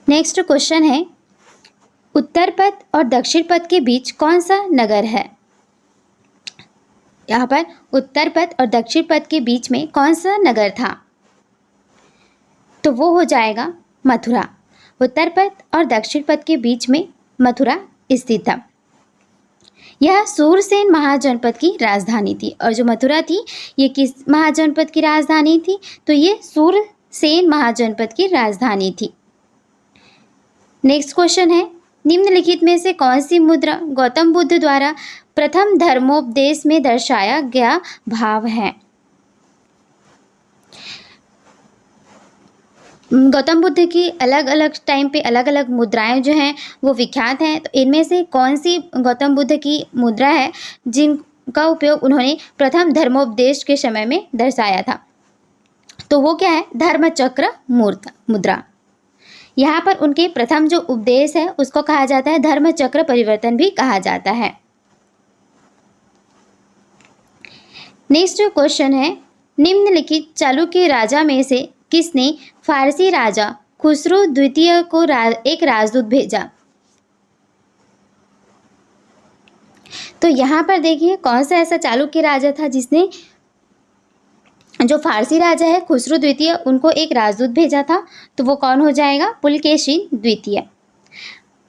Next question है, उत्तर पथ और दक्षिण पथ के बीच कौन सा नगर है? यहाँ पर उत्तर पथ और दक्षिण पथ के बीच में कौन सा नगर था? तो वो हो जाएगा मथुरा। उत्तर पथ और दक्षिण पथ के बीच में मथुरा स्थित था। यह सूरसेन महाजनपद की राजधानी थी। और जो मथुरा थी ये किस महाजनपद की राजधानी थी? तो ये सूरसेन महाजनपद की राजधानी थी। नेक्स्ट क्वेश्चन है, निम्नलिखित में से कौन सी मुद्रा गौतम बुद्ध द्वारा प्रथम धर्मोपदेश में दर्शाया गया भाव है? गौतम बुद्ध की अलग अलग टाइम पे अलग अलग मुद्राएं जो हैं वो विख्यात हैं। तो इनमें से कौन सी गौतम बुद्ध की मुद्रा है जिनका उपयोग उन्होंने प्रथम धर्मोपदेश के समय में दर्शाया था? तो वो क्या है? धर्मचक्र मुद्रा। यहाँ पर उनके प्रथम जो उपदेश है उसको कहा जाता है धर्मचक्र परिवर्तन भी कहा जाता है। नेक्स्ट क्वेश्चन है, निम्नलिखित चालुक्य राजा में से किसने फारसी राजा खुसरो द्वितीय को एक राजदूत भेजा? तो यहाँ पर देखिए कौन सा ऐसा चालुक्य राजा था जिसने जो फारसी राजा है खुसरो द्वितीय उनको एक राजदूत भेजा था? तो वो कौन हो जाएगा? पुलकेशिन द्वितीय।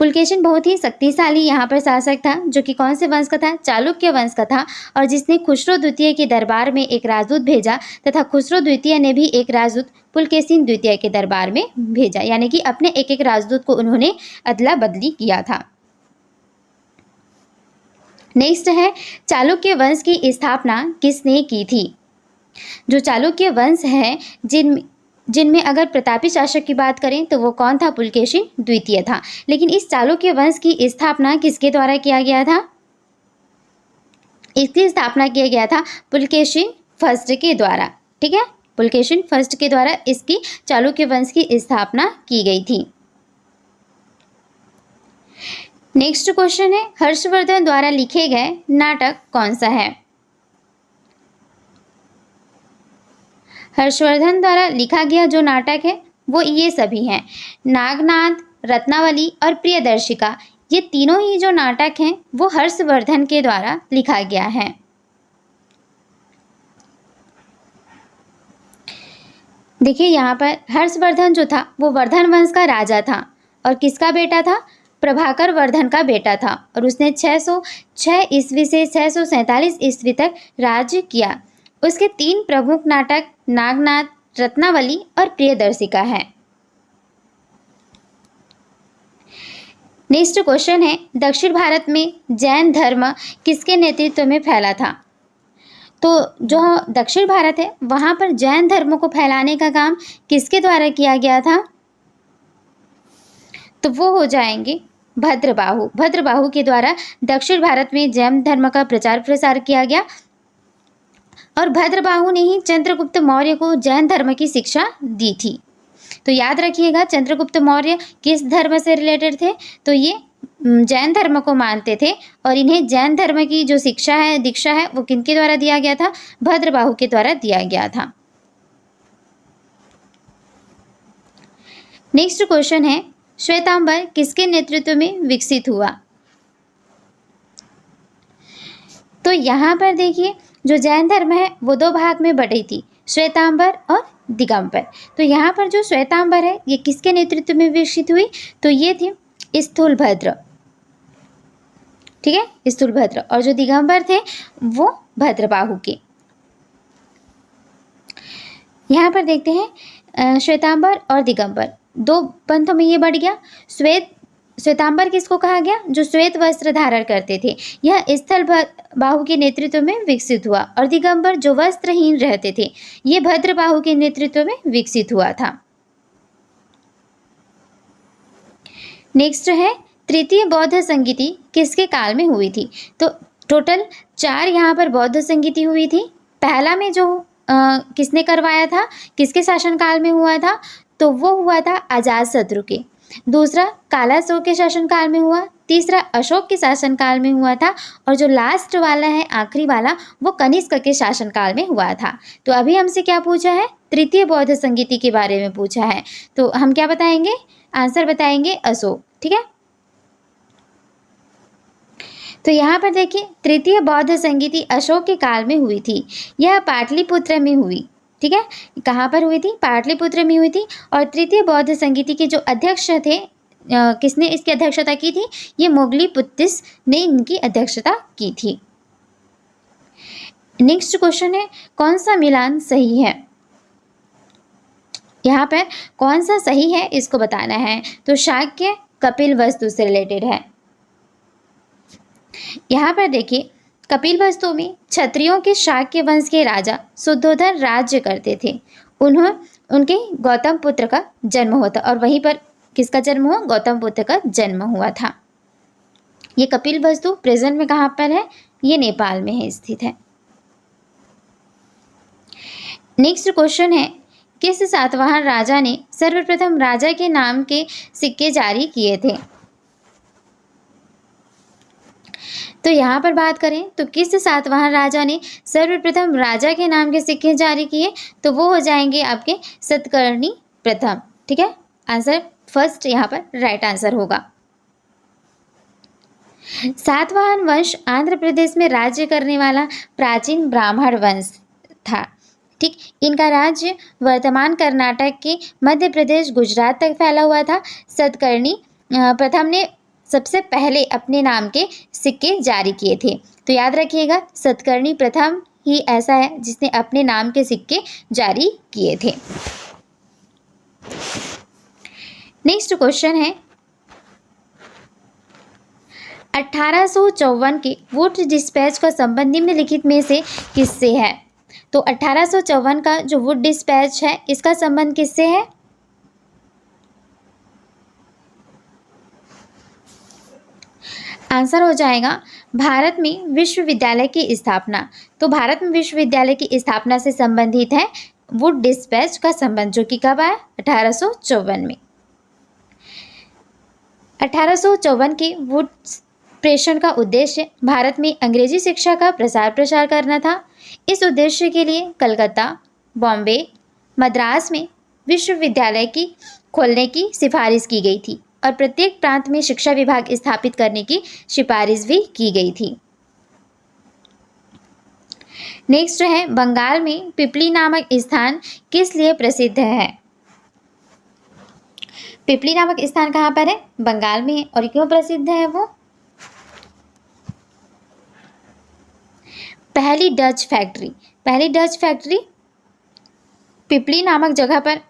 पुलकेशिन बहुत ही शक्तिशाली यहाँ पर शासक था जो कि कौन से वंश का था? चालुक्य वंश का था। और जिसने खुसरो द्वितीय के दरबार में एक राजदूत भेजा तथा खुसरो द्वितीय ने भी एक राजदूत पुलकेशिन द्वितीय के दरबार में भेजा, यानी कि अपने एक एक राजदूत को उन्होंने अदला बदली किया था। नेक्स्ट है, चालुक्य वंश की स्थापना किसने की थी? जो चालुक्य वंश है जिनमें अगर प्रतापी शासक की बात करें तो वो कौन था? पुलकेशिन द्वितीय था। लेकिन इस चालुक्य वंश की स्थापना किसके द्वारा किया गया था? इसकी स्थापना किया गया था पुलकेशिन फर्स्ट के द्वारा। ठीक है, पुलकेशिन फर्स्ट के द्वारा इसकी चालुक्य वंश की स्थापना की गई थी। नेक्स्ट क्वेश्चन है, हर्षवर्धन द्वारा लिखे गए नाटक कौन सा है? हर्षवर्धन द्वारा लिखा गया जो नाटक है वो ये सभी हैं, नागनाथ, रत्नावली और प्रियदर्शिका। ये तीनों ही जो नाटक हैं वो हर्षवर्धन के द्वारा लिखा गया है। देखिए यहाँ पर हर्षवर्धन जो था वो वर्धन वंश का राजा था और किसका बेटा था? प्रभाकर वर्धन का बेटा था। और उसने 606 ईस्वी से 647 ईस्वी तक राज्य किया। उसके 3 प्रमुख नाटक नागनाथ, रत्नावली और प्रियदर्शिका है। नेक्स्ट क्वेश्चन है, दक्षिण भारत में जैन धर्म किसके नेतृत्व में फैला था? तो जो दक्षिण भारत है वहाँ पर जैन धर्म को फैलाने का काम किसके द्वारा किया गया था? तो वो हो जाएंगे भद्रबाहु। भद्रबाहु के द्वारा दक्षिण भारत में जैन धर्म का प्रचार प्रसार किया गया। और भद्रबाहु ने ही चंद्रगुप्त मौर्य को जैन धर्म की शिक्षा दी थी। तो याद रखिएगा चंद्रगुप्त मौर्य किस धर्म से रिलेटेड थे? तो ये जैन धर्म को मानते थे और इन्हें जैन धर्म की जो शिक्षा है, दीक्षा है, वो किनके द्वारा दिया गया था? भद्रबाहु के द्वारा दिया गया था। नेक्स्ट क्वेश्चन है, श्वेतांबर किसके नेतृत्व में विकसित हुआ? तो यहाँ पर देखिए जो जैन धर्म है वो 2 भाग में बटी थी, श्वेतांबर और दिगंबर। तो यहाँ पर जो श्वेतांबर है ये किसके नेतृत्व में विकसित हुई? तो ये थी स्थूलभद्र। ठीक है, स्थूलभद्र। और जो दिगंबर थे वो भद्रबाहु के। यहाँ पर देखते हैं श्वेतांबर और दिगंबर 2 पंथों में ये बढ़ गया। श्वेतांबर किसको कहा गया? जो श्वेत वस्त्र धारण करते थे। यह स्थलबाहु के नेतृत्व में विकसित हुआ। और दिगंबर जो वस्त्रहीन रहते थे ये भद्रबाहु के नेतृत्व में विकसित हुआ था। नेक्स्ट है, तृतीय बौद्ध संगीति किसके काल में हुई थी? तो टोटल 4 यहाँ पर बौद्ध संगीति हुई थी। पहला में जो किसने करवाया था, किसके शासनकाल में हुआ था? तो वो हुआ था अजातशत्रु के। दूसरा कालाशोक के शासनकाल में हुआ। तीसरा अशोक के शासनकाल में हुआ था। और जो लास्ट वाला है, आखिरी वाला, वो कनिष्क के शासनकाल में हुआ था। तो अभी हमसे क्या पूछा है? तृतीय बौद्ध संगीति के बारे में पूछा है। तो हम क्या बताएंगे? आंसर बताएंगे अशोक। ठीक है, तो यहाँ पर देखिए तृतीय बौद्ध संगीति अशोक के काल में हुई थी। यह पाटलिपुत्र में हुई। ठीक है, कहाँ पर हुई थी? पाटलिपुत्र में हुई थी। और तृतीय बौद्ध संगीति के जो अध्यक्ष थे, किसने इसकी अध्यक्षता की थी? ये मोगली पुत्तिस ने इनकी अध्यक्षता की थी। नेक्स्ट क्वेश्चन है, कौन सा मिलान सही है? यहाँ पर कौन सा सही है इसको बताना है। तो शाक्य कपिलवस्तु से रिलेटेड है। यहाँ पर देखिए कपिलवस्तु में क्षत्रियों के शाक्य वंश के राजा शुद्धोधन राज्य करते थे। उनके गौतम पुत्र का जन्म हुआ था, और वहीं पर किसका जन्म हुआ? गौतम पुत्र का जन्म हुआ था। ये कपिलवस्तु प्रेजेंट में कहाँ पर है? ये नेपाल में है, स्थित है। नेक्स्ट क्वेश्चन है, किस सातवाहन राजा ने सर्वप्रथम राजा के नाम के सिक्के जारी किए थे? तो यहाँ पर बात करें तो किस सातवाहन राजा ने सर्वप्रथम राजा के नाम के सिक्के जारी किए? तो वो हो जाएंगे आपके सतकर्णी प्रथम। ठीक है, आंसर फर्स्ट यहाँ पर राइट आंसर होगा। सातवाहन वंश आंध्र प्रदेश में राज्य करने वाला प्राचीन ब्राह्मण वंश था। ठीक, इनका राज्य वर्तमान कर्नाटक के मध्य प्रदेश गुजरात तक फैला हुआ था। सतकर्णी प्रथम ने सबसे पहले अपने नाम के सिक्के जारी किए थे। तो याद रखिएगा सतकर्णी प्रथम ही ऐसा है जिसने अपने नाम के सिक्के जारी किए थे। नेक्स्ट क्वेश्चन है, 1854 के वुड डिस्पैच का संबंध निम्नलिखित में से किससे है? तो 1854 का जो वुड डिस्पैच है इसका संबंध किससे है? आंसर हो जाएगा भारत में विश्वविद्यालय की स्थापना। तो भारत में विश्वविद्यालय की स्थापना से संबंधित है वुड डिस्पैच का संबंध, जो कि कब आया? 1854 में। 1854 के वुड प्रेषण का उद्देश्य भारत में अंग्रेजी शिक्षा का प्रसार करना था। इस उद्देश्य के लिए कलकत्ता, बॉम्बे, मद्रास में विश्वविद्यालय की खोलने की सिफारिश की गई थी और प्रत्येक प्रांत में शिक्षा विभाग स्थापित करने की सिफारिश भी की गई थी। नेक्स्ट है, बंगाल में पिपली नामक स्थान किस लिए प्रसिद्ध है? पिपली नामक स्थान कहाँ पर है? बंगाल में है। और क्यों प्रसिद्ध है वो? पहली डच फैक्ट्री पिपली नामक जगह पर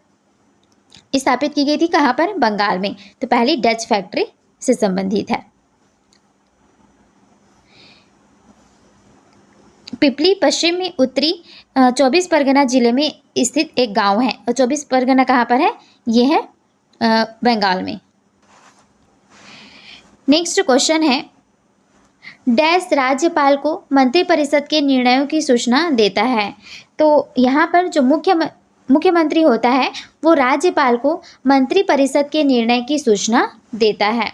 स्थापित की गई थी। कहाँ पर? बंगाल में। तो पहली डच फैक्ट्री से संबंधित है। पिपली पश्चिम में उत्तरी 24 परगना जिले में स्थित एक गांव है। और 24 परगना कहाँ पर है? ये है बंगाल में। नेक्स्ट क्वेश्चन है, डैश राज्यपाल को मंत्रिपरिषद के निर्णयों की सूचना देता है। तो यहाँ पर जो मुख्यमंत्री होता है वो राज्यपाल को मंत्रिपरिषद के निर्णय की सूचना देता है।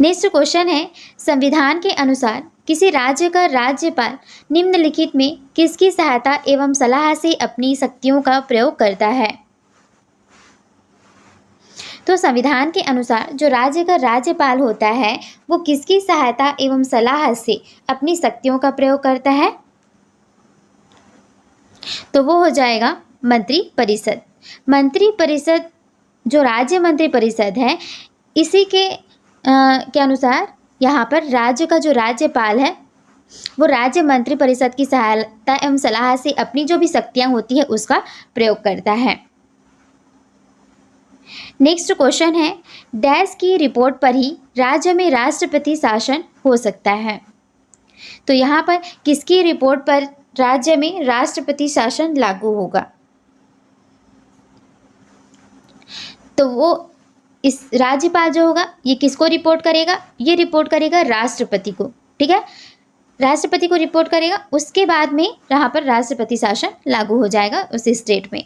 नेक्स्ट क्वेश्चन है, संविधान के अनुसार किसी राज्य का राज्यपाल निम्नलिखित में किसकी सहायता एवं सलाह से अपनी शक्तियों का प्रयोग करता है? तो संविधान के अनुसार जो राज्य का राज्यपाल होता है वो किसकी सहायता एवं सलाह से अपनी शक्तियों का प्रयोग करता है? तो वो हो जाएगा मंत्रिपरिषद। मंत्रिपरिषद जो राज्य मंत्रिपरिषद है इसी के अनुसार यहाँ पर राज्य का जो राज्यपाल है वो राज्य मंत्रिपरिषद की सहायता एवं सलाह से अपनी जो भी शक्तियाँ होती है उसका प्रयोग करता है। नेक्स्ट क्वेश्चन है, डैश की रिपोर्ट पर ही राज्य में राष्ट्रपति शासन हो सकता है। तो यहाँ पर किसकी रिपोर्ट पर राज्य में राष्ट्रपति शासन लागू होगा? तो वो इस राज्यपाल जो होगा ये किसको रिपोर्ट करेगा? ये रिपोर्ट करेगा राष्ट्रपति को। ठीक है, राष्ट्रपति को रिपोर्ट करेगा, उसके बाद में यहाँ पर राष्ट्रपति शासन लागू हो जाएगा उस स्टेट में।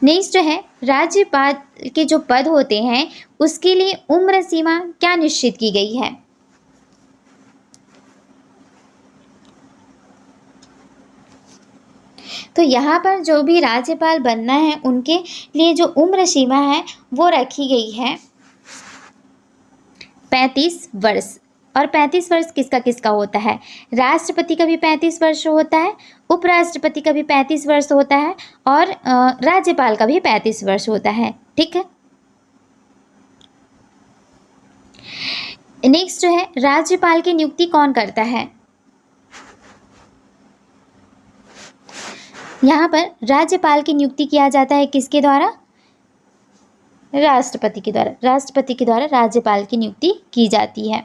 नेक्स्ट है, राज्यपाल के जो पद होते हैं उसके लिए उम्र सीमा क्या निश्चित की गई है? तो यहाँ पर जो भी राज्यपाल बनना है उनके लिए जो उम्र सीमा है वो रखी गई है 35 वर्ष। और 35 वर्ष किसका किसका होता है? राष्ट्रपति का भी 35 वर्ष होता है, उपराष्ट्रपति का भी 35 वर्ष होता है और राज्यपाल का भी 35 वर्ष होता है। ठीक है। नेक्स्ट जो है, राज्यपाल की नियुक्ति कौन करता है? यहाँ पर राज्यपाल की नियुक्ति किया जाता है किसके द्वारा? राष्ट्रपति के द्वारा। राष्ट्रपति के द्वारा राज्यपाल की नियुक्ति की जाती है।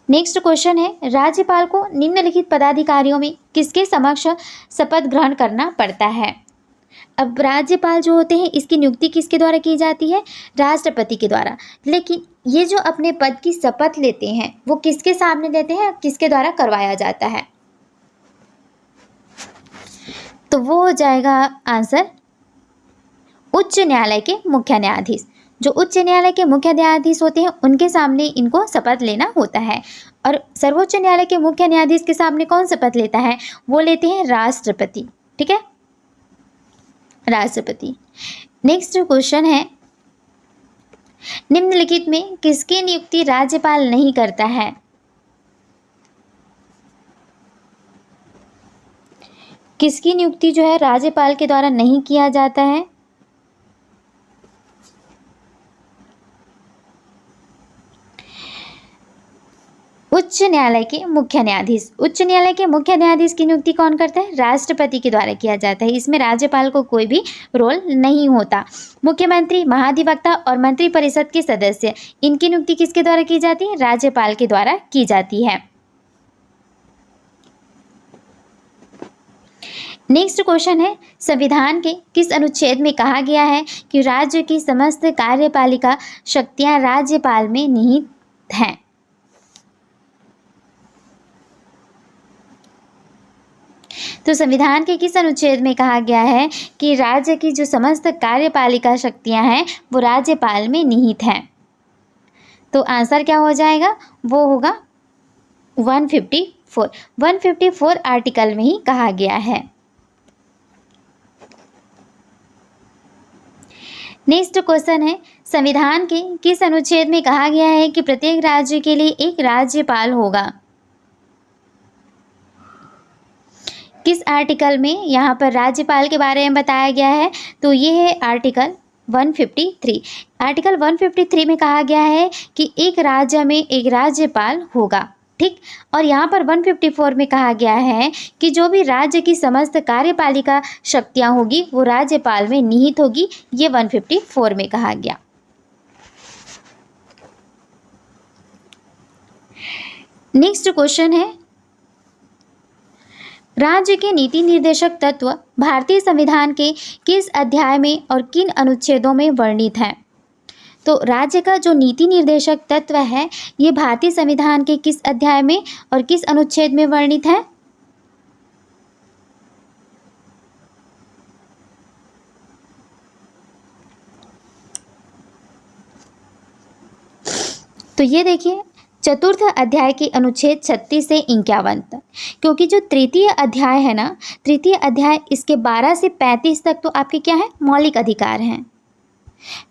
नेक्स्ट क्वेश्चन है, राज्यपाल को निम्नलिखित पदाधिकारियों में किसके समक्ष शपथ ग्रहण करना पड़ता है? अब राज्यपाल जो होते हैं इसकी नियुक्ति किसके द्वारा की जाती है? राष्ट्रपति के द्वारा। लेकिन ये जो अपने पद की शपथ लेते हैं वो किसके सामने लेते हैं, किसके द्वारा करवाया जाता है? तो वो हो जाएगा आंसर उच्च न्यायालय के मुख्य न्यायाधीश। जो उच्च न्यायालय के मुख्य न्यायाधीश होते हैं उनके सामने इनको शपथ लेना होता है। और सर्वोच्च न्यायालय के मुख्य न्यायाधीश के सामने कौन शपथ लेता है? वो लेते हैं राष्ट्रपति। ठीक है, राष्ट्रपति। नेक्स्ट क्वेश्चन है, निम्नलिखित में किसकी नियुक्ति राज्यपाल नहीं करता है? किसकी नियुक्ति जो है राज्यपाल के द्वारा नहीं किया जाता है? उच्च न्यायालय के मुख्य न्यायाधीश। उच्च न्यायालय के मुख्य न्यायाधीश की नियुक्ति कौन करता है? राष्ट्रपति के द्वारा किया जाता है। इसमें राज्यपाल को कोई भी रोल नहीं होता। मुख्यमंत्री, महाधिवक्ता और मंत्रिपरिषद के सदस्य, इनकी नियुक्ति किसके द्वारा की जाती है? राज्यपाल के द्वारा की जाती है। नेक्स्ट क्वेश्चन है, संविधान के किस अनुच्छेद में कहा गया है कि राज्य की समस्त कार्यपालिका शक्तियां राज्यपाल में निहित हैं? तो संविधान के किस अनुच्छेद में कहा गया है कि राज्य की जो समस्त कार्यपालिका शक्तियां हैं वो राज्यपाल में निहित हैं? तो आंसर क्या हो जाएगा? वो होगा 154। 154 आर्टिकल में ही कहा गया है। नेक्स्ट क्वेश्चन है, संविधान के किस अनुच्छेद में कहा गया है कि प्रत्येक राज्य के लिए एक राज्यपाल होगा? किस आर्टिकल में यहाँ पर राज्यपाल के बारे में बताया गया है? तो ये है आर्टिकल 153। आर्टिकल 153 में कहा गया है कि एक राज्य में एक राज्यपाल होगा। ठीक। और यहाँ पर 154 में कहा गया है कि जो भी राज्य की समस्त कार्यपालिका शक्तियाँ होगी वो राज्यपाल में निहित होगी। ये 154 में कहा गया। नेक्स्ट क्वेश्चन है, राज्य के नीति निर्देशक तत्व भारतीय संविधान के किस अध्याय में और किन अनुच्छेदों में वर्णित हैं? तो राज्य का जो नीति निर्देशक तत्व है ये भारतीय संविधान के किस अध्याय में और किस अनुच्छेद में वर्णित है? तो ये देखिए, चतुर्थ अध्याय के अनुच्छेद 36 से 51 तक, क्योंकि जो तृतीय अध्याय है ना, तृतीय अध्याय इसके 12 से 35 तक तो आपके क्या है? मौलिक अधिकार हैं।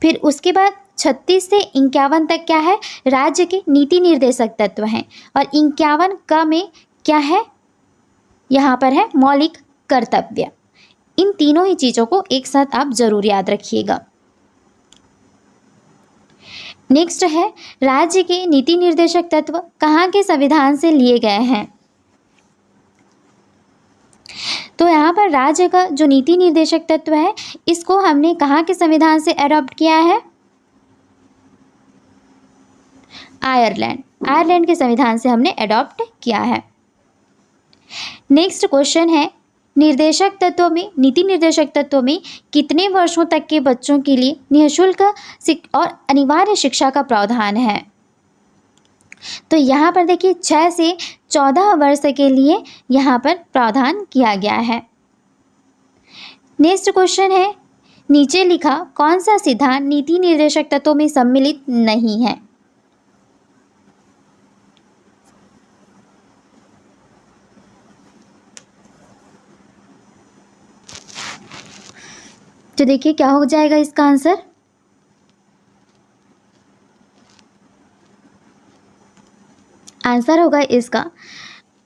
फिर उसके बाद 36 से 51 तक क्या है? राज्य के नीति निर्देशक तत्व हैं। और 51 क में क्या है? यहाँ पर है मौलिक कर्तव्य। इन तीनों ही चीज़ों को एक साथ आप जरूर याद रखिएगा। नेक्स्ट है, राज्य के नीति निर्देशक तत्व कहाँ के संविधान से लिए गए हैं? तो यहाँ पर राज्य का जो नीति निर्देशक तत्व है इसको हमने कहाँ के संविधान से अडॉप्ट किया है? आयरलैंड। आयरलैंड के संविधान से हमने अडॉप्ट किया है। नेक्स्ट क्वेश्चन है, निर्देशक तत्वों में, नीति निर्देशक तत्वों में कितने वर्षों तक के बच्चों के लिए निःशुल्क और अनिवार्य शिक्षा का प्रावधान है? तो यहाँ पर देखिए 6 से 14 वर्ष के लिए यहाँ पर प्रावधान किया गया है। नेक्स्ट क्वेश्चन है, नीचे लिखा कौन सा सिद्धांत नीति निर्देशक तत्वों में सम्मिलित नहीं है? तो देखिए क्या हो जाएगा इसका आंसर। आंसर होगा इसका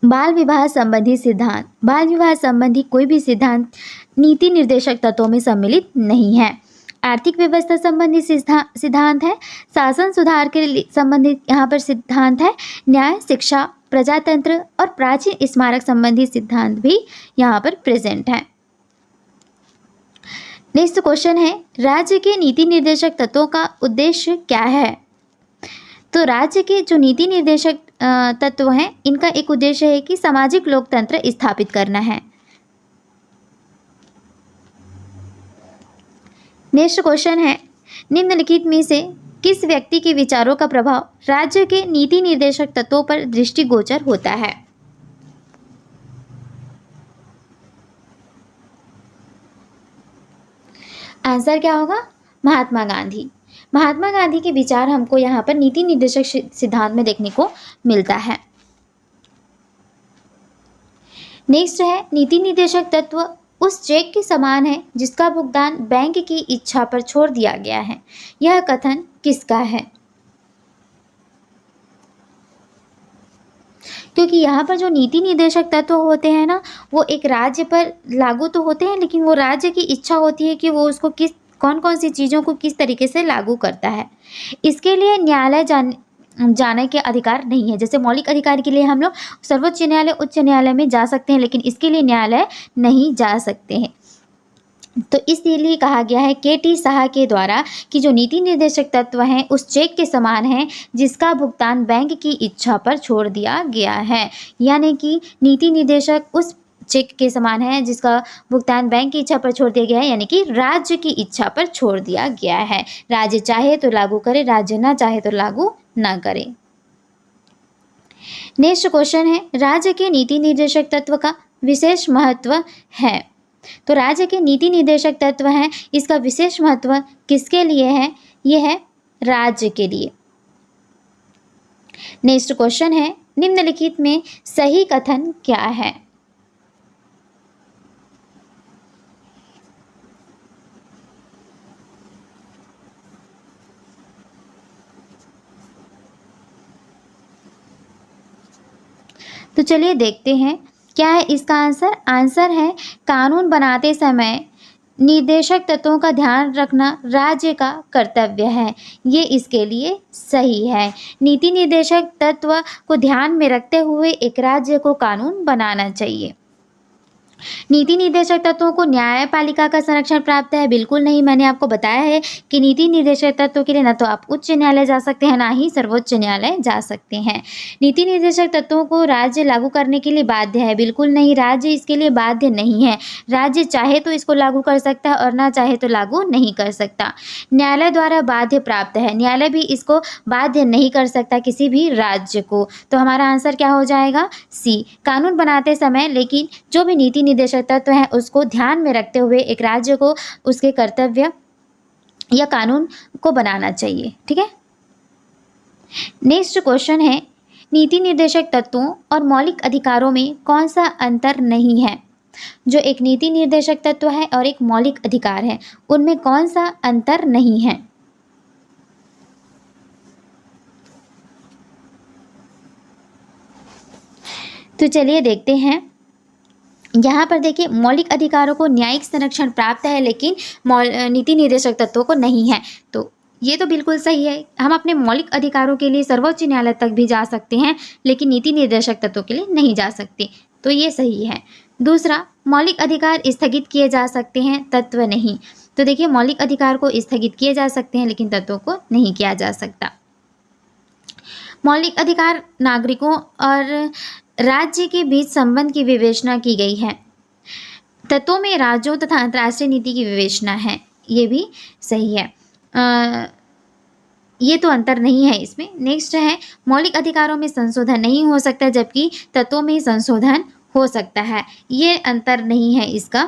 बाल विवाह संबंधी सिद्धांत। बाल विवाह संबंधी कोई भी सिद्धांत नीति निर्देशक तत्वों में सम्मिलित नहीं है। आर्थिक व्यवस्था संबंधी सिद्धांत है। शासन सुधार के लिए संबंधित यहाँ पर सिद्धांत है। न्याय, शिक्षा, प्रजातंत्र और प्राचीन स्मारक संबंधी सिद्धांत भी यहाँ पर प्रेजेंट है। नेक्स्ट क्वेश्चन है, राज्य के नीति निर्देशक तत्वों का उद्देश्य क्या है। तो राज्य के जो नीति निर्देशक तत्व हैं, इनका एक उद्देश्य है कि सामाजिक लोकतंत्र स्थापित करना है। नेक्स्ट क्वेश्चन है, निम्नलिखित में से किस व्यक्ति के विचारों का प्रभाव राज्य के नीति निर्देशक तत्वों पर दृष्टिगोचर होता है। आंसर क्या होगा, महात्मा गांधी। महात्मा गांधी के विचार हमको यहाँ पर नीति निर्देशक सिद्धांत में देखने को मिलता है। नेक्स्ट है, नीति निर्देशक तत्व उस चेक के समान है जिसका भुगतान बैंक की इच्छा पर छोड़ दिया गया है। यह कथन किसका है। क्योंकि यहाँ पर जो नीति निर्देशक तत्व होते हैं ना, वो एक राज्य पर लागू तो होते हैं, लेकिन वो राज्य की इच्छा होती है कि वो उसको कौन कौन सी चीज़ों को किस तरीके से लागू करता है। इसके लिए न्यायालय जाने के अधिकार नहीं है। जैसे मौलिक अधिकार के लिए हम लोग सर्वोच्च न्यायालय, उच्च न्यायालय में जा सकते हैं, लेकिन इसके लिए न्यायालय नहीं जा सकते हैं। तो इसीलिए कहा गया है के.टी. शाह के द्वारा कि जो नीति निर्देशक तत्व हैं उस चेक के समान है जिसका भुगतान बैंक की इच्छा पर छोड़ दिया गया है। यानी कि नीति निर्देशक उस चेक के समान है जिसका भुगतान बैंक की इच्छा पर छोड़ दिया गया है, यानी कि राज्य की इच्छा पर छोड़ दिया गया है। राज्य चाहे तो लागू करे, राज्य ना चाहे तो लागू ना करे। नेक्स्ट क्वेश्चन है, राज्य के नीति निर्देशक तत्व का विशेष महत्व है। तो राज्य के नीति निर्देशक तत्व हैं, इसका विशेष महत्व किसके लिए है, ये है राज्य के लिए। नेक्स्ट क्वेश्चन है, निम्नलिखित में सही कथन क्या है। तो चलिए देखते हैं क्या है इसका आंसर। आंसर है, कानून बनाते समय निर्देशक तत्वों का ध्यान रखना राज्य का कर्तव्य है। ये इसके लिए सही है। नीति निर्देशक तत्व को ध्यान में रखते हुए एक राज्य को कानून बनाना चाहिए। नीति निर्देशक तत्वों को न्यायपालिका का संरक्षण प्राप्त है, बिल्कुल नहीं। मैंने आपको बताया है कि नीति निर्देशक तत्वों के लिए न तो आप उच्च न्यायालय जा सकते हैं, ना ही सर्वोच्च न्यायालय जा सकते हैं। नीति निर्देशक तत्वों को राज्य लागू करने के लिए बाध्य है, बिल्कुल नहीं। राज्य इसके लिए बाध्य नहीं है। राज्य चाहे तो इसको लागू कर सकता है और ना चाहे तो लागू नहीं कर सकता। न्यायालय द्वारा बाध्य प्राप्त है, न्यायालय भी इसको बाध्य नहीं कर सकता किसी भी राज्य को। तो हमारा आंसर क्या हो जाएगा, सी। कानून बनाते समय लेकिन जो भी नीति निर्देशक तत्व है उसको ध्यान में रखते हुए एक राज्य को उसके कर्तव्य या कानून को बनाना चाहिए। ठीक है। नेक्स्ट क्वेश्चन है, नीति निर्देशक तत्वों और मौलिक अधिकारों में कौन सा अंतर नहीं है। जो एक नीति निर्देशक तत्व है और एक मौलिक अधिकार है, उनमें कौन सा अंतर नहीं है। तो चलिए देखते हैं। यहाँ पर देखिए, मौलिक अधिकारों को न्यायिक संरक्षण प्राप्त है लेकिन नीति निर्देशक तत्वों को नहीं है। तो ये तो बिल्कुल सही है। हम अपने मौलिक अधिकारों के लिए सर्वोच्च न्यायालय तक भी जा सकते हैं लेकिन नीति निर्देशक तत्वों के लिए नहीं जा सकते, तो ये सही है। दूसरा, मौलिक अधिकार स्थगित किए जा सकते हैं, तत्व नहीं। तो देखिए, मौलिक अधिकार को स्थगित किए जा सकते हैं लेकिन तत्वों को नहीं किया जा सकता। मौलिक अधिकार नागरिकों और राज्य के बीच संबंध की विवेचना की गई है। तत्वों में राज्यों तथा अंतर्राष्ट्रीय नीति की विवेचना है, ये भी सही है। ये तो अंतर नहीं है इसमें। नेक्स्ट है, मौलिक अधिकारों में संशोधन नहीं हो सकता जबकि तत्वों में संशोधन हो सकता है। ये अंतर नहीं है इसका,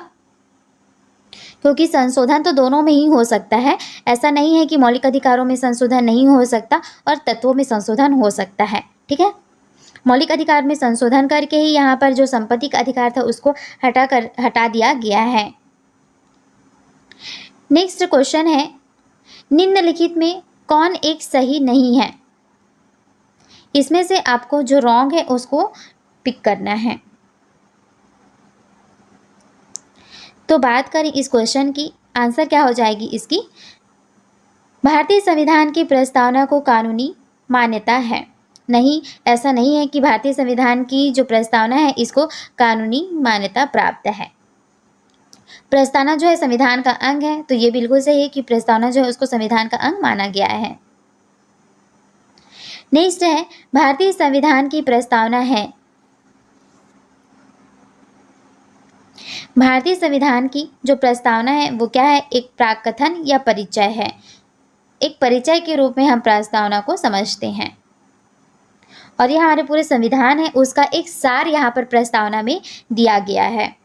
क्योंकि संशोधन तो दोनों में ही हो सकता है। ऐसा नहीं है कि मौलिक अधिकारों में संशोधन नहीं हो सकता और तत्वों में संशोधन हो सकता है। ठीक है। मौलिक अधिकार में संशोधन करके ही यहाँ पर जो संपत्ति का अधिकार था उसको हटा दिया गया है। नेक्स्ट क्वेश्चन है, निम्नलिखित में कौन एक सही नहीं है? इसमें से आपको जो रॉन्ग है उसको पिक करना है। तो बात करें इस क्वेश्चन की, आंसर क्या हो जाएगी इसकी? भारतीय संविधान की प्रस्तावना को कानूनी मान्यता है। नहीं, ऐसा नहीं है कि भारतीय संविधान की जो प्रस्तावना है इसको कानूनी मान्यता प्राप्त है। प्रस्तावना जो है संविधान का अंग है, तो ये बिल्कुल सही है कि प्रस्तावना जो है उसको संविधान का अंग माना गया है। नेक्स्ट है, भारतीय संविधान की प्रस्तावना है। भारतीय संविधान की जो प्रस्तावना है वो क्या है? एक प्राक्कथन या परिचय है। एक परिचय के रूप में हम प्रस्तावना को समझते हैं, और यह हमारे पूरे संविधान है उसका एक सार यहाँ पर प्रस्तावना में दिया गया है।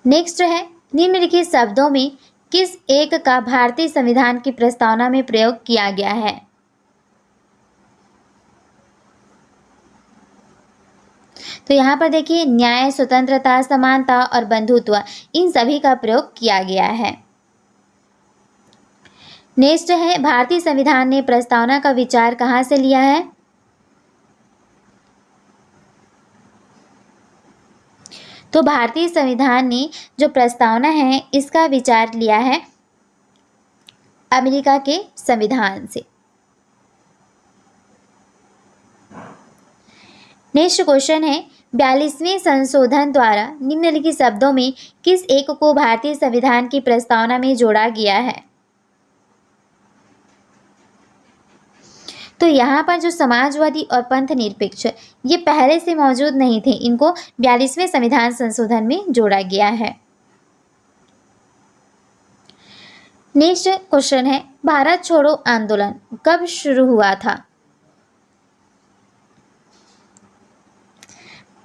नेक्स्ट है, निम्नलिखित शब्दों में किस एक का भारतीय संविधान की प्रस्तावना में प्रयोग किया गया है? तो यहाँ पर देखिए, न्याय, स्वतंत्रता, समानता और बंधुत्व, इन सभी का प्रयोग किया गया है। नेक्स्ट है, भारतीय संविधान ने प्रस्तावना का विचार कहाँ से लिया है? तो भारतीय संविधान ने जो प्रस्तावना है इसका विचार लिया है अमेरिका के संविधान से। नेक्स्ट क्वेश्चन है, 42वें संशोधन द्वारा निम्नलिखित शब्दों में किस एक को भारतीय संविधान की प्रस्तावना में जोड़ा गया है? तो यहाँ पर जो समाजवादी और पंथ निरपेक्ष, ये पहले से मौजूद नहीं थे, इनको 42वें संविधान संशोधन में जोड़ा गया है। नेक्स्ट क्वेश्चन है, भारत छोड़ो आंदोलन कब शुरू हुआ था?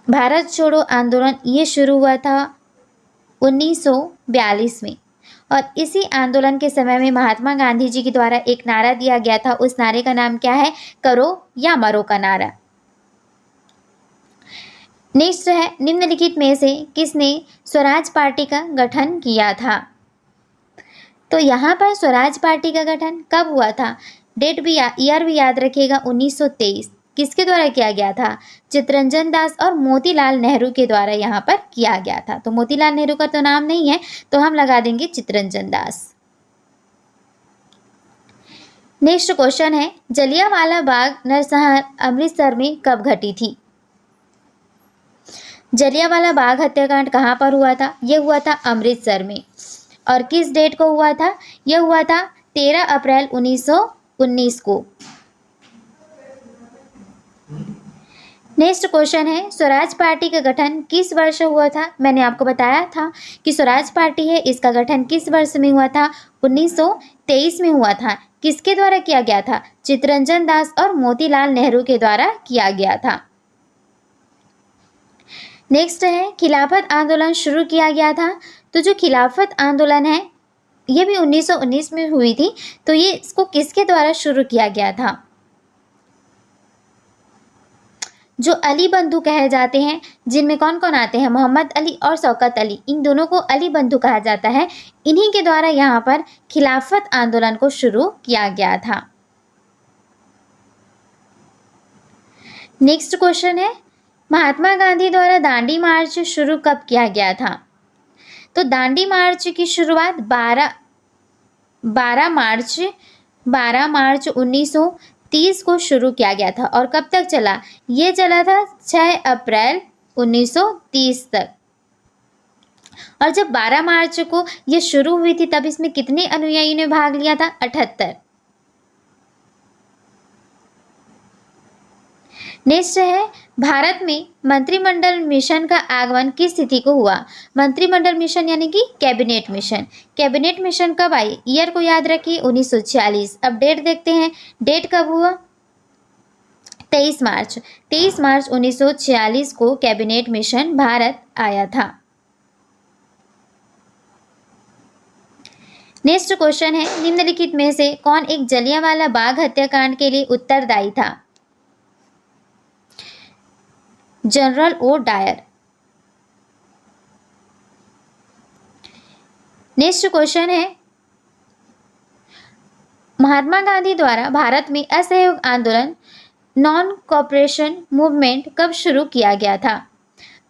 भारत छोड़ो आंदोलन ये शुरू हुआ था 1942 में, और इसी आंदोलन के समय में महात्मा गांधी जी के द्वारा एक नारा दिया गया था। उस नारे का नाम क्या है? करो या मरो का नारा। नेक्स्ट है, निम्नलिखित में से किसने स्वराज पार्टी का गठन किया था? तो यहाँ पर स्वराज पार्टी का गठन कब हुआ था? डेट भी ईयर भी याद रखिएगा, 1923। किसके द्वारा किया गया था? चित्तरंजन दास और मोतीलाल नेहरू के द्वारा यहाँ पर किया गया था। तो मोतीलाल नेहरू का तो नाम नहीं है, तो हम लगा देंगे चित्तरंजन दास। नेक्स्ट क्वेश्चन है, जलियांवाला बाग नरसंहार अमृतसर में कब घटी थी? जलियांवाला बाग हत्याकांड कहाँ पर हुआ था? यह हुआ था अमृतसर में। और किस डेट को हुआ था? यह हुआ था 13 अप्रैल 1919 को। नेक्स्ट क्वेश्चन है, स्वराज पार्टी का गठन किस वर्ष हुआ था? मैंने आपको बताया था कि स्वराज पार्टी है, इसका गठन किस वर्ष में हुआ था? 1923 में हुआ था। किसके द्वारा किया गया था? चित्तरंजन दास और मोतीलाल नेहरू के द्वारा किया गया था। नेक्स्ट है, खिलाफत आंदोलन शुरू किया गया था। तो जो खिलाफत आंदोलन है ये भी 1919 में हुई थी। तो ये इसको किसके द्वारा शुरू किया गया था? जो अली बंधु कहे जाते हैं, जिनमें कौन कौन आते हैं? मोहम्मद अली और शौकत अली, इन दोनों को अली बंधु कहा जाता है। इन्हीं के द्वारा यहाँ पर खिलाफत आंदोलन को शुरू किया गया था। नेक्स्ट क्वेश्चन है, महात्मा गांधी द्वारा दांडी मार्च शुरू कब किया गया था? तो दांडी मार्च की शुरुआत 12 मार्च 1930 को शुरू किया गया था। और कब तक चला? ये चला था 6 अप्रैल 1930 तक। और जब 12 मार्च को ये शुरू हुई थी तब इसमें कितने अनुयायियों ने भाग लिया था? 78। नेक्स्ट है, भारत में मंत्रिमंडल मिशन का आगमन किस तिथि को हुआ? मंत्रिमंडल मिशन यानी कि कैबिनेट मिशन। कैबिनेट मिशन कब आई? ईयर को याद रखिए, 1946। अब डेट देखते हैं, डेट कब हुआ? 23 मार्च 1946 को कैबिनेट मिशन भारत आया था। नेक्स्ट क्वेश्चन है, निम्नलिखित में से कौन एक जलियांवाला बाग हत्याकांड के लिए उत्तरदायी था? General O'Dyer. Next question है, महात्मा गांधी द्वारा भारत में असहयोग आंदोलन नॉन कोऑपरेशन मूवमेंट कब शुरू किया गया था?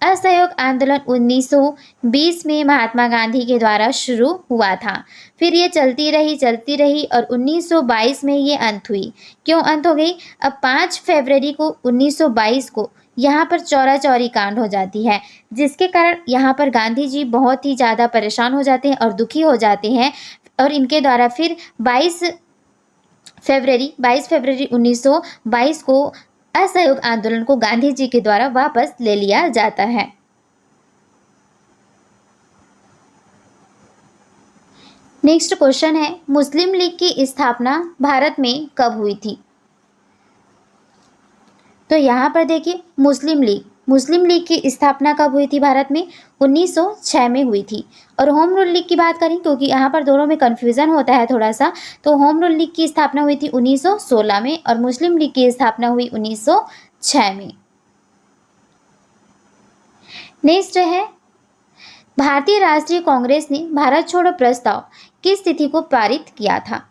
असहयोग आंदोलन 1920 में महात्मा गांधी के द्वारा शुरू हुआ था। फिर ये चलती रही और 1922 में ये अंत हुई। क्यों अंत हो गई? अब 5 फरवरी को 1922 को यहाँ पर चौरा चौरी कांड हो जाती है, जिसके कारण यहाँ पर गांधी जी बहुत ही ज़्यादा परेशान हो जाते हैं और दुखी हो जाते हैं, और इनके द्वारा फिर 22 फरवरी 1922 को असहयोग आंदोलन को गांधी जी के द्वारा वापस ले लिया जाता है। नेक्स्ट क्वेश्चन है, मुस्लिम लीग की स्थापना भारत में कब हुई थी? तो यहाँ पर देखिए, मुस्लिम लीग की स्थापना कब हुई थी भारत में? 1906 में हुई थी। और होम रूल लीग की बात करें, क्योंकि यहाँ पर दोनों में कन्फ्यूज़न होता है थोड़ा सा, तो होम रूल लीग की स्थापना हुई थी 1916 में और मुस्लिम लीग की स्थापना हुई 1906 में। नेक्स्ट है, भारतीय राष्ट्रीय कांग्रेस ने भारत छोड़ो प्रस्ताव किस तिथि को पारित किया था?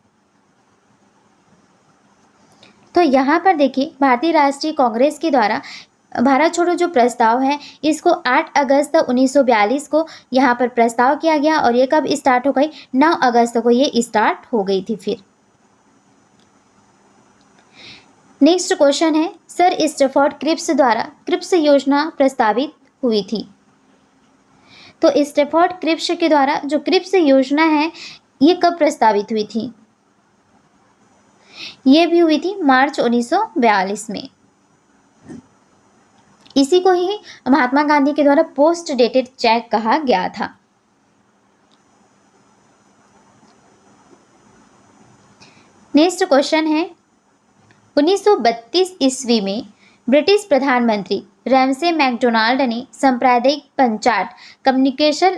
तो यहाँ पर देखिए, भारतीय राष्ट्रीय कांग्रेस के द्वारा भारत छोड़ो जो प्रस्ताव है, इसको 8 अगस्त 1942 को यहाँ पर प्रस्ताव किया गया, और ये कब स्टार्ट हो गई? 9 अगस्त को ये स्टार्ट हो गई थी। फिर नेक्स्ट क्वेश्चन है, सर स्टैफोर्ड क्रिप्स द्वारा क्रिप्स योजना प्रस्तावित हुई थी। तो स्टैफोर्ड क्रिप्स के द्वारा जो क्रिप्स योजना है, ये कब प्रस्तावित हुई थी? ये भी हुई थी मार्च 1942 में। इसी को ही महात्मा गांधी के द्वारा पोस्ट डेटेड चेक कहा गया था। नेक्स्ट क्वेश्चन है, 1932 ईस्वी में ब्रिटिश प्रधानमंत्री रैमसे मैकडोनाल्ड ने सांप्रदायिक पंचायत कम्युनिकेशन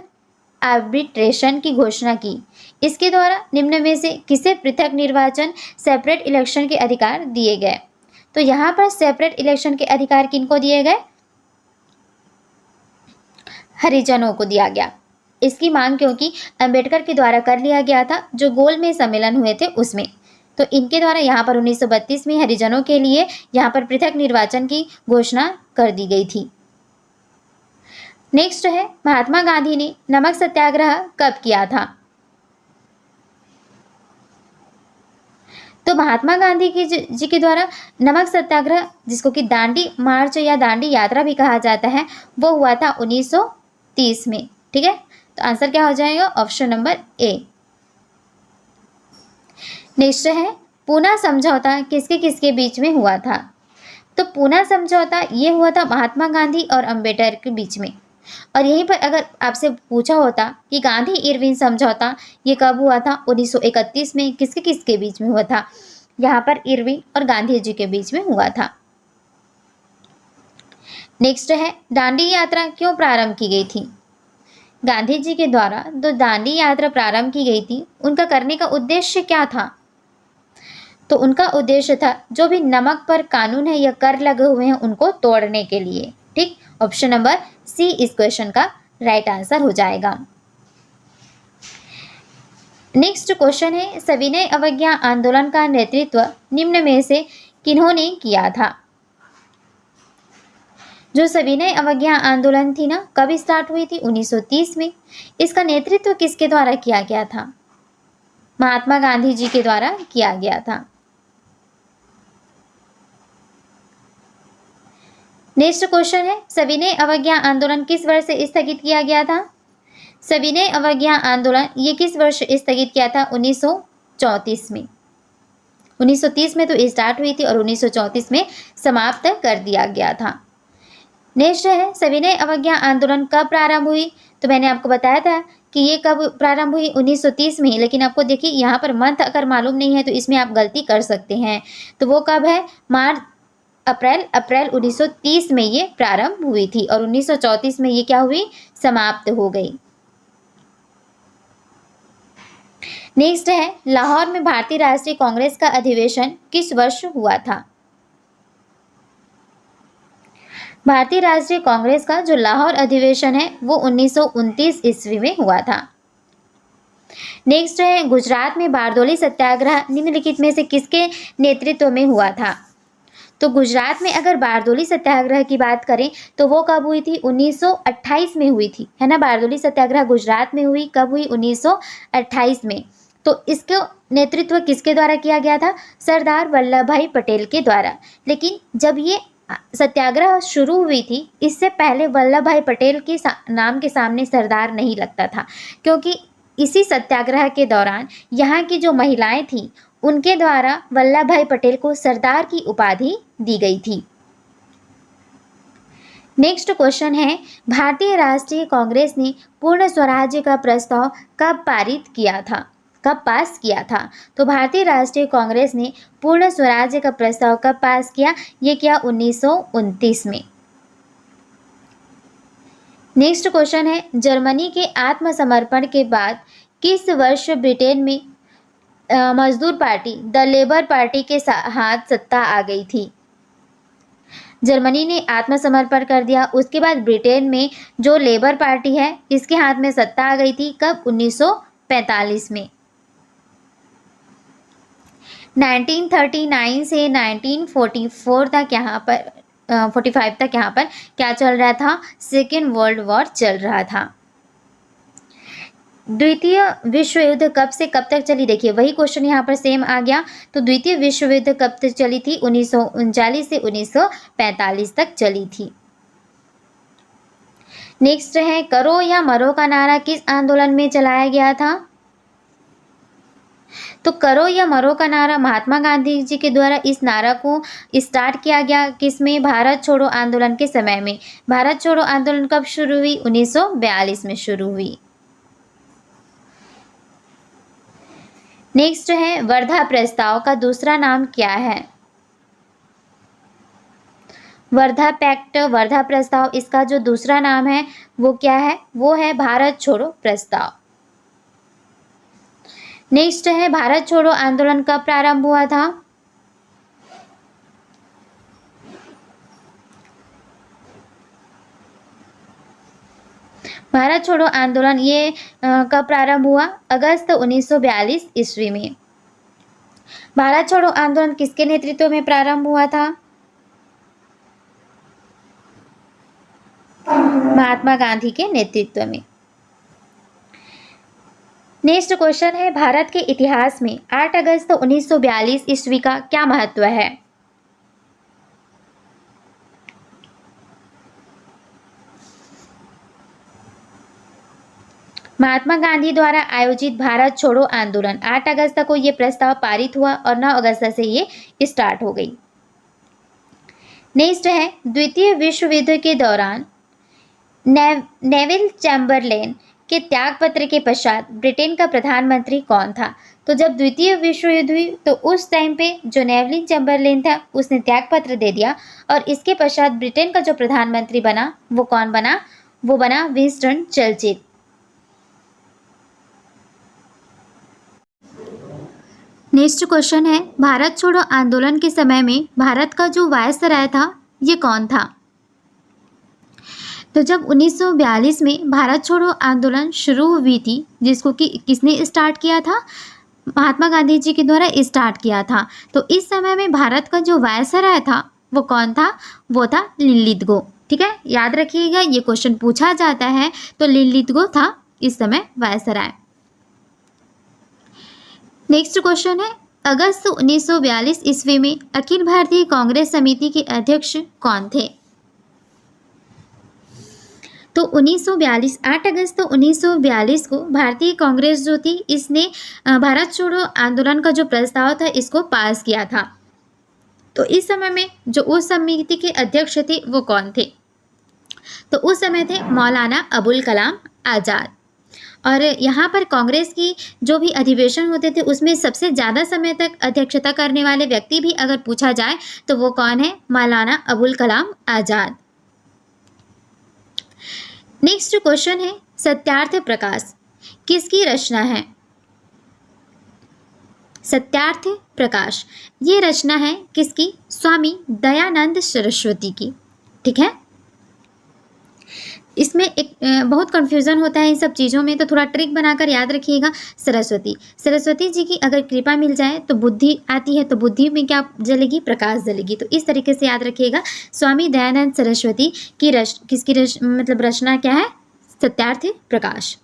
आर्बिट्रेशन की घोषणा की। इसके द्वारा निम्न में से किसे पृथक निर्वाचन सेपरेट इलेक्शन के अधिकार दिए गए? तो यहाँ पर सेपरेट इलेक्शन के अधिकार किनको दिए गए? हरिजनों को दिया गया। इसकी मांग क्योंकि अंबेडकर के द्वारा कर लिया गया था, जो गोल में सम्मेलन हुए थे उसमें। तो इनके द्वारा यहाँ पर 1932 में हरिजनों के लिए यहाँ पर पृथक निर्वाचन की घोषणा कर दी गई थी। नेक्स्ट है, महात्मा गांधी ने नमक सत्याग्रह कब किया था? तो महात्मा गांधी जी के द्वारा नमक सत्याग्रह, जिसको कि दांडी मार्च या दांडी यात्रा भी कहा जाता है, वो हुआ था 1930 में। ठीक है, तो आंसर क्या हो जाएगा? Option number A. नेक्स्ट है, पूना समझौता किसके किसके बीच में हुआ था? तो पूना समझौता ये हुआ था महात्मा गांधी और अंबेडकर के बीच में। और यहीं पर अगर आपसे पूछा होता कि गांधी इरविन समझौता ये कब हुआ था? 1931 में। किसके किसके बीच में हुआ था? यहाँ पर इरविन और गांधी जी के बीच में हुआ था। नेक्स्ट है, दांडी यात्रा क्यों प्रारंभ की गई थी? गांधी जी के द्वारा जो दांडी यात्रा प्रारंभ की गई थी, उनका करने का उद्देश्य क्या था? तो उनका उद्देश्य था जो भी नमक पर कानून है या कर लगे हुए हैं उनको तोड़ने के लिए। ठीक, ऑप्शन नंबर सी इस क्वेश्चन का राइट आंसर हो जाएगा। नेक्स्ट क्वेश्चन है, सविनय अवज्ञा आंदोलन का नेतृत्व निम्न में से किन्होंने किया था? जो सविनय अवज्ञा आंदोलन थी ना, कब स्टार्ट हुई थी? 1930 में। इसका नेतृत्व किसके द्वारा किया गया था? महात्मा गांधी जी के द्वारा किया गया था। नेक्स्ट क्वेश्चन है, सविनय अवज्ञा आंदोलन किस वर्ष से स्थगित किया गया था? सविनय अवज्ञा आंदोलन ये किस वर्ष स्थगित किया था? 1934 में। 1930 में तो स्टार्ट हुई थी और 1934 में समाप्त कर दिया गया था। नेक्स्ट है, सविनय अवज्ञा आंदोलन कब प्रारंभ हुई? तो मैंने आपको बताया था कि ये कब प्रारंभ हुई? 1930 में। लेकिन आपको देखिए यहाँ पर मंथ अगर मालूम नहीं है तो इसमें आप गलती कर सकते हैं। तो वो कब है? अप्रैल 1930 में ये प्रारंभ हुई थी और 1934 में ये क्या हुई? समाप्त हो गई। नेक्स्ट है, लाहौर में भारतीय राष्ट्रीय कांग्रेस का अधिवेशन किस वर्ष हुआ था? भारतीय राष्ट्रीय कांग्रेस का जो लाहौर अधिवेशन है वो 1929 ईस्वी में हुआ था। नेक्स्ट है गुजरात में बारडोली सत्याग्रह निम्नलिखित में से किसके नेतृत्व में हुआ था। तो गुजरात में अगर बारडोली सत्याग्रह की बात करें तो वो कब हुई थी, 1928 में हुई थी, है ना। बारडोली सत्याग्रह गुजरात में हुई, कब हुई, 1928 में। तो इसका नेतृत्व किसके द्वारा किया गया था, सरदार वल्लभ भाई पटेल के द्वारा। लेकिन जब ये सत्याग्रह शुरू हुई थी, इससे पहले वल्लभ भाई पटेल के नाम के सामने सरदार नहीं लगता था, क्योंकि इसी सत्याग्रह के दौरान यहाँ की जो महिलाएं थीं उनके द्वारा वल्लभ भाई पटेल को सरदार की उपाधि दी गई थी। नेक्स्ट क्वेश्चन है, भारतीय राष्ट्रीय कांग्रेस ने पूर्ण स्वराज्य का प्रस्ताव कब पारित किया था, कब पास किया था। तो भारतीय राष्ट्रीय कांग्रेस ने पूर्ण स्वराज्य का प्रस्ताव कब पास किया, ये किया 1929 में। नेक्स्ट क्वेश्चन है, जर्मनी के आत्मसमर्पण के बाद किस वर्ष ब्रिटेन में मजदूर पार्टी द लेबर पार्टी के हाथ सत्ता आ गई थी। जर्मनी ने आत्मसमर्पण कर दिया, उसके बाद ब्रिटेन में जो लेबर पार्टी है इसके हाथ में सत्ता आ गई थी, कब, 1945 में। 1939 से 1944 तक यहाँ पर 45 तक यहाँ पर क्या चल रहा था, सेकेंड वर्ल्ड वॉर चल रहा था। द्वितीय विश्व युद्ध कब से कब तक चली, देखिए वही क्वेश्चन यहाँ पर सेम आ गया। तो द्वितीय विश्व युद्ध कब तक चली थी, 1939 से 1945 तक चली थी। नेक्स्ट है, करो या मरो का नारा किस आंदोलन में चलाया गया था। तो करो या मरो का नारा महात्मा गांधी जी के द्वारा इस नारा को स्टार्ट किया गया, किसमें, भारत छोड़ो आंदोलन के समय में। भारत छोड़ो आंदोलन कब शुरू हुई, 1942 में शुरू हुई। नेक्स्ट है, वर्धा प्रस्ताव का दूसरा नाम क्या है। वर्धा पैक्ट, वर्धा प्रस्ताव, इसका जो दूसरा नाम है वो क्या है, वो है भारत छोड़ो प्रस्ताव। नेक्स्ट है, भारत छोड़ो आंदोलन कब प्रारंभ हुआ था। भारत छोड़ो आंदोलन ये कब प्रारंभ हुआ, अगस्त 1942 ईस्वी में। भारत छोड़ो आंदोलन किसके नेतृत्व में प्रारंभ हुआ था, महात्मा गांधी के नेतृत्व में। नेक्स्ट क्वेश्चन है, भारत के इतिहास में 8 अगस्त 1942 ईस्वी का क्या महत्व है। महात्मा गांधी द्वारा आयोजित भारत छोड़ो आंदोलन 8 अगस्त को ये प्रस्ताव पारित हुआ और 9 अगस्त से ये स्टार्ट हो गई। नेक्स्ट है, द्वितीय विश्व युद्ध के दौरान नेविल चैम्बरलेन के त्यागपत्र के पश्चात ब्रिटेन का प्रधानमंत्री कौन था। तो जब द्वितीय विश्व युद्ध हुई तो उस टाइम पे जो नेविल चैम्बरलेन था उसने त्यागपत्र दे दिया और इसके पश्चात ब्रिटेन का जो प्रधानमंत्री बना वो कौन बना, वो बना विंस्टन चर्चिल। नेक्स्ट क्वेश्चन है, भारत छोड़ो आंदोलन के समय में भारत का जो वायसराय था ये कौन था। तो जब 1942 में भारत छोड़ो आंदोलन शुरू हुई थी, जिसको कि किसने स्टार्ट किया था, महात्मा गांधी जी के द्वारा स्टार्ट किया था। तो इस समय में भारत का जो वायसराय था वो कौन था, वो था लिनलिथगो। ठीक है, याद रखिएगा ये क्वेश्चन पूछा जाता है, तो लिनलिथगो था इस समय वायसराय। नेक्स्ट क्वेश्चन है, अगस्त 1942 ईस्वी में अखिल भारतीय कांग्रेस समिति के अध्यक्ष कौन थे। तो 1942 8 अगस्त 1942 को भारतीय कांग्रेस जो थी इसने भारत छोड़ो आंदोलन का जो प्रस्ताव था इसको पास किया था। तो इस समय में जो उस समिति के अध्यक्ष थे वो कौन थे, तो उस समय थे मौलाना अबुल कलाम आज़ाद। और यहाँ पर कांग्रेस की जो भी अधिवेशन होते थे उसमें सबसे ज़्यादा समय तक अध्यक्षता करने वाले व्यक्ति भी अगर पूछा जाए तो वो कौन है, मौलाना अबुल कलाम आज़ाद। नेक्स्ट क्वेश्चन है, सत्यार्थ प्रकाश किसकी रचना है। सत्यार्थ प्रकाश ये रचना है किसकी, स्वामी दयानंद सरस्वती की। ठीक है, इसमें एक बहुत कन्फ्यूज़न होता है इन सब चीज़ों में, तो थोड़ा ट्रिक बनाकर याद रखिएगा। सरस्वती, सरस्वती जी की अगर कृपा मिल जाए तो बुद्धि आती है, तो बुद्धि में क्या जलेगी? प्रकाश जलेगी। तो इस तरीके से याद रखिएगा। स्वामी दयानंद सरस्वती की मतलब रचना क्या है? सत्यार्थ प्रकाश।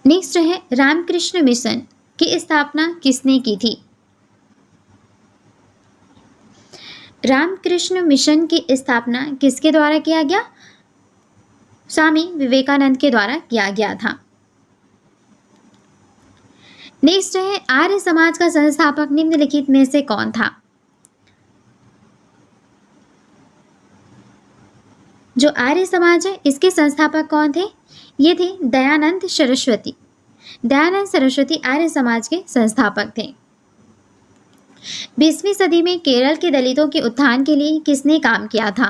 नेक्स्ट है रामकृष्ण मिशन की स्थापना किसने की थी? रामकृष्ण मिशन की स्थापना किसके द्वारा किया गया? स्वामी विवेकानंद के द्वारा किया गया था। नेक्स्ट है आर्य समाज का संस्थापक निम्नलिखित में से कौन था? जो आर्य समाज है इसके संस्थापक कौन थे? ये थे दयानंद सरस्वती। दयानंद सरस्वती आर्य समाज के संस्थापक थे। 20वीं सदी में केरल के दलितों के उत्थान के लिए किसने काम किया था?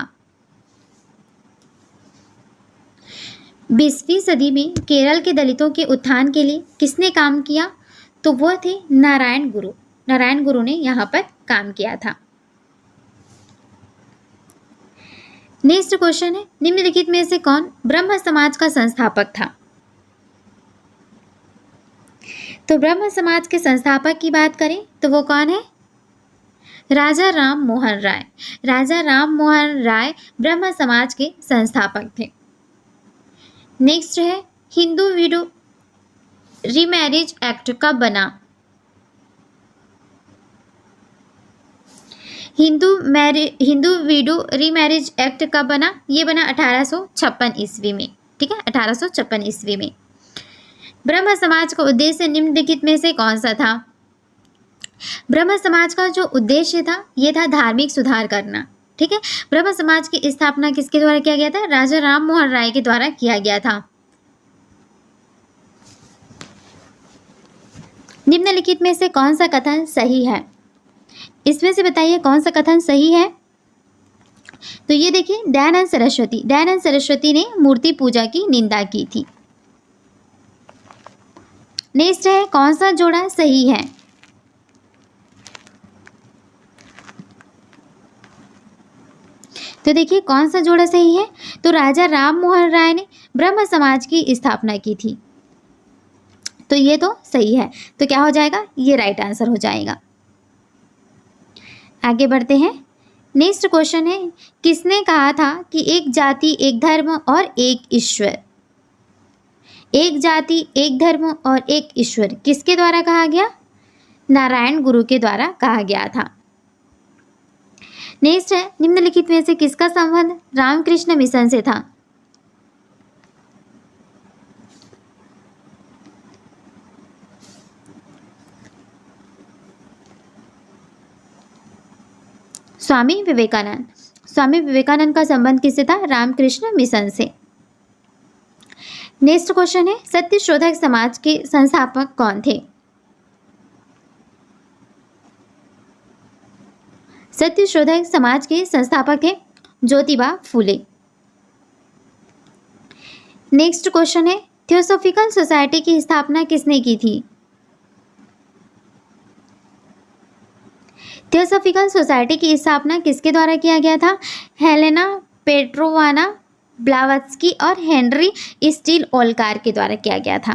20वीं सदी में केरल के दलितों के उत्थान के लिए किसने काम किया? तो वो थे नारायण गुरु। नारायण गुरु ने यहाँ पर काम किया था। नेक्स्ट क्वेश्चन है निम्नलिखित में से कौन ब्रह्म समाज का संस्थापक था? तो ब्रह्म समाज के संस्थापक की बात करें तो वो कौन है? राजा राम मोहन राय। राजा राम मोहन राय ब्रह्म समाज के संस्थापक थे। नेक्स्ट है हिंदू विडो रीमैरिज एक्ट कब बना? हिंदू विडो रीमैरिज एक्ट कब बना? ये बना 1856 ईस्वी में। ठीक है, 1856 ईस्वी में। ब्रह्म समाज का उद्देश्य निम्नलिखित में से कौन सा था? ब्रह्म समाज का जो उद्देश्य था ये था धार्मिक सुधार करना। ठीक है, ब्रह्म समाज की स्थापना किसके द्वारा किया गया था? राजा राम मोहन राय के द्वारा किया गया था। निम्नलिखित में से कौन सा कथन सही है? इसमें से बताइए कौन सा कथन सही है? तो ये देखिए दयानंद सरस्वती ने मूर्ति पूजा की निंदा की थी। नेक्स्ट है कौन सा जोड़ा सही है? तो देखिए कौन सा जोड़ा सही है? तो राजा राम मोहन राय ने ब्रह्म समाज की स्थापना की थी। तो ये तो सही है। तो क्या हो जाएगा? ये राइट आंसर हो जाएगा। आगे बढ़ते हैं। नेक्स्ट क्वेश्चन है किसने कहा था कि एक जाति एक धर्म और एक ईश्वर? एक जाति एक धर्म और एक ईश्वर किसके द्वारा कहा गया? नारायण गुरु के द्वारा कहा गया था। नेक्स्ट है निम्नलिखित में से किसका संबंध रामकृष्ण मिशन से था? स्वामी विवेकानंद। स्वामी विवेकानंद का संबंध किससे था? रामकृष्ण मिशन से। नेक्स्ट क्वेश्चन है सत्यशोधक समाज के संस्थापक कौन थे? सत्यशोधक समाज के संस्थापक थे ज्योतिबा फूले। नेक्स्ट क्वेश्चन है थियोसॉफिकल सोसाइटी की स्थापना किसने की थी? थियोसॉफिकल सोसाइटी की स्थापना किसके द्वारा किया गया था? हेलेना पेट्रोवाना ब्लावत्स्की और हेनरी स्टील ओलकार के द्वारा किया गया था।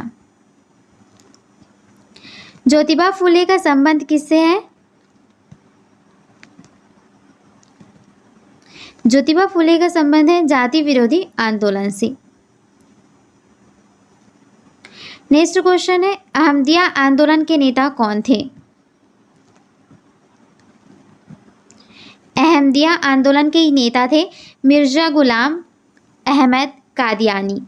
ज्योतिबा फूले का संबंध किससे है? ज्योतिबा फूले का संबंध है जाति विरोधी आंदोलन से। नेक्स्ट क्वेश्चन है अहमदिया आंदोलन के नेता कौन थे? अहमदिया आंदोलन के नेता थे मिर्जा गुलाम अहमद कादियानी।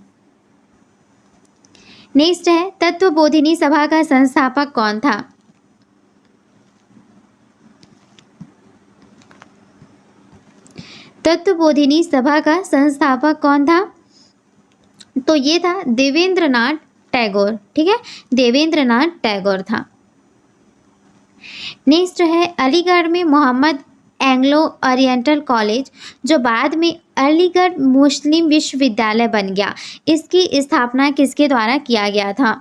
नेक्स्ट है तत्वबोधिनी सभा का संस्थापक कौन था? तत्वबोधिनी सभा का संस्थापक कौन था? तो ये था देवेंद्रनाथ टैगोर। ठीक है, देवेंद्रनाथ टैगोर था। नेक्स्ट है अलीगढ़ में मोहम्मद एंग्लो ओरिएंटल कॉलेज जो बाद में अलीगढ़ मुस्लिम विश्वविद्यालय बन गया, इसकी स्थापना किसके द्वारा किया गया था?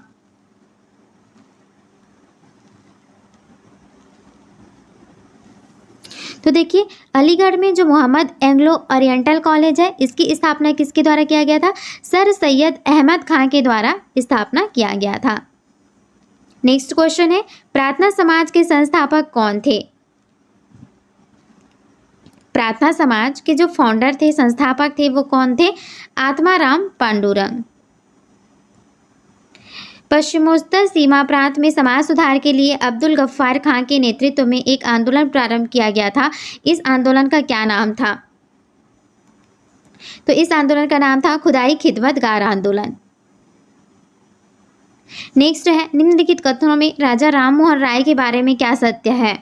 तो देखिए अलीगढ़ में जो मोहम्मद एंग्लो ओरिएंटल कॉलेज है, इसकी स्थापना किसके द्वारा किया गया था? सर सैयद अहमद खां के द्वारा स्थापना किया गया था। नेक्स्ट क्वेश्चन है, प्रार्थना समाज के संस्थापक कौन थे? प्रार्थना समाज के जो फाउंडर थे, संस्थापक थे, वो कौन थे? आत्माराम पांडुरंग। पश्चिमोत्तर सीमा प्रांत में समाज सुधार के लिए अब्दुल गफ्फार खां के नेतृत्व में एक आंदोलन प्रारंभ किया गया था। इस आंदोलन का क्या नाम था? तो इस आंदोलन का नाम था खुदाई खिदमतगार आंदोलन। नेक्स्ट है, निम्नलिखित कथनों में राजा राम मोहन राय के बारे में क्या सत्य है?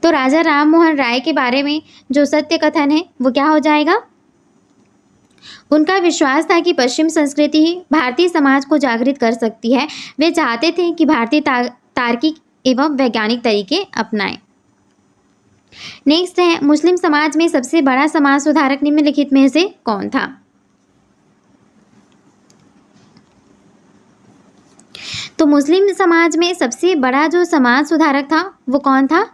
तो राजा राम मोहन राय के बारे में जो सत्य कथन है वो क्या हो जाएगा? उनका विश्वास था कि पश्चिम संस्कृति ही भारतीय समाज को जागृत कर सकती है। वे चाहते थे कि भारतीय तार्किक एवं वैज्ञानिक तरीके अपनाएं। नेक्स्ट है, मुस्लिम समाज में सबसे बड़ा समाज सुधारक निम्नलिखित में से कौन था? तो मुस्लिम समाज में सबसे बड़ा जो समाज सुधारक था वो कौन था?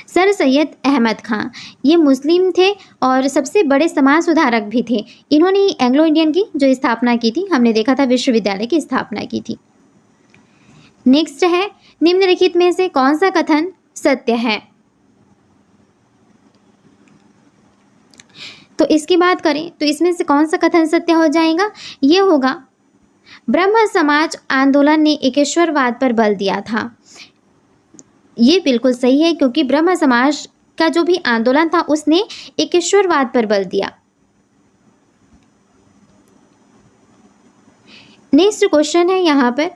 सर सैयद अहमद खां। ये मुस्लिम थे और सबसे बड़े समाज सुधारक भी थे। इन्होंने एंग्लो इंडियन की जो स्थापना की थी, हमने देखा था विश्वविद्यालय की स्थापना की थी। नेक्स्ट है, निम्नलिखित में से कौन सा कथन सत्य है? तो इसकी बात करें तो इसमें से कौन सा कथन सत्य हो जाएगा? ये होगा, ब्रह्म समाज आंदोलन ने एकेश्वरवाद पर बल दिया था। ये बिल्कुल सही है, क्योंकि ब्रह्म समाज का जो भी आंदोलन था उसने एकेश्वरवाद पर बल दिया। नेक्स्ट क्वेश्चन है यहाँ पर,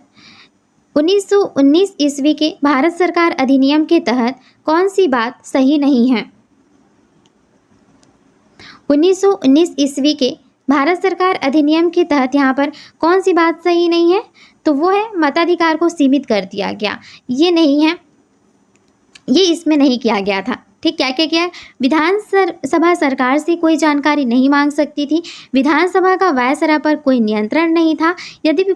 1919 ईस्वी के भारत सरकार अधिनियम के तहत कौन सी बात सही नहीं है? 1919 ईस्वी के भारत सरकार अधिनियम के तहत यहाँ पर कौन सी बात सही नहीं है? तो वो है मताधिकार को सीमित कर दिया गया। ये नहीं है, ये इसमें नहीं किया गया था। ठीक, क्या क्या किया? विधानसभा सरकार से कोई जानकारी नहीं मांग सकती थी। विधानसभा का वायसराय पर कोई नियंत्रण नहीं था। यदि भी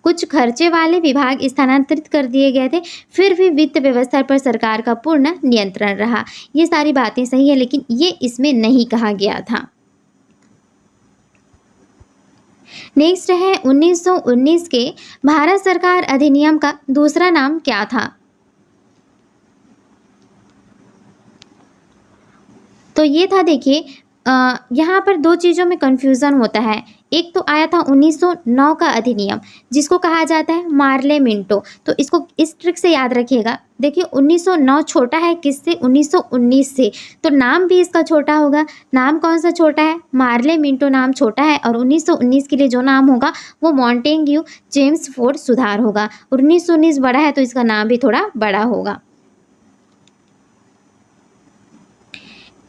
कुछ खर्चे वाले विभाग स्थानांतरित कर दिए गए थे, फिर भी वित्त व्यवस्था पर सरकार का पूर्ण नियंत्रण रहा। ये सारी बातें सही है, लेकिन ये इसमें नहीं कहा गया था। नेक्स्ट है, 1919 के भारत सरकार अधिनियम का दूसरा नाम क्या था? तो ये था, देखिए यहाँ पर दो चीज़ों में कन्फ्यूज़न होता है। एक तो आया था 1909 का अधिनियम, जिसको कहा जाता है मार्ले मिंटो। तो इसको इस ट्रिक से याद रखिएगा। देखिए 1909 छोटा है किससे? 1919 से। तो नाम भी इसका छोटा होगा। नाम कौन सा छोटा है? मार्ले मिंटो नाम छोटा है। और 1919 के लिए जो नाम होगा वो मॉन्टेग्यू चेम्सफोर्ड सुधार होगा। 1919 बड़ा है तो इसका नाम भी थोड़ा बड़ा होगा।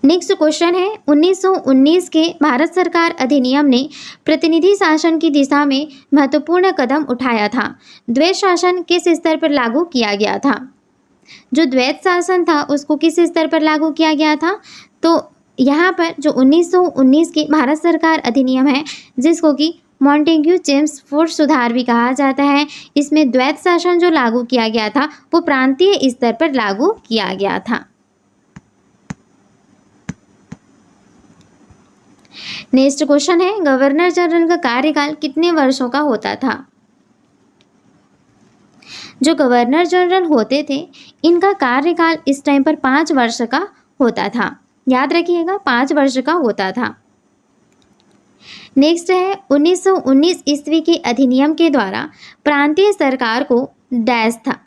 नेक्स्ट क्वेश्चन है, 1919 के भारत सरकार अधिनियम ने प्रतिनिधि शासन की दिशा में महत्वपूर्ण कदम उठाया था। द्वैत शासन किस स्तर पर लागू किया गया था? जो द्वैत शासन था उसको किस स्तर पर लागू किया गया था? तो यहाँ पर जो 1919 के भारत सरकार अधिनियम है, जिसको कि मॉन्टेग्यू चेम्सफोर्ड सुधार भी कहा जाता है, इसमें द्वैत शासन जो लागू किया गया था वो प्रांतीय स्तर पर लागू किया गया था। नेक्स्ट क्वेश्चन है, गवर्नर जनरल का कार्यकाल कितने वर्षों का होता था? जो गवर्नर जनरल होते थे इनका कार्यकाल इस टाइम पर 5 वर्ष का होता था। याद रखिएगा, 5 वर्ष का होता था। नेक्स्ट है, 1919 ईस्वी के अधिनियम के द्वारा प्रांतीय सरकार को डैश था।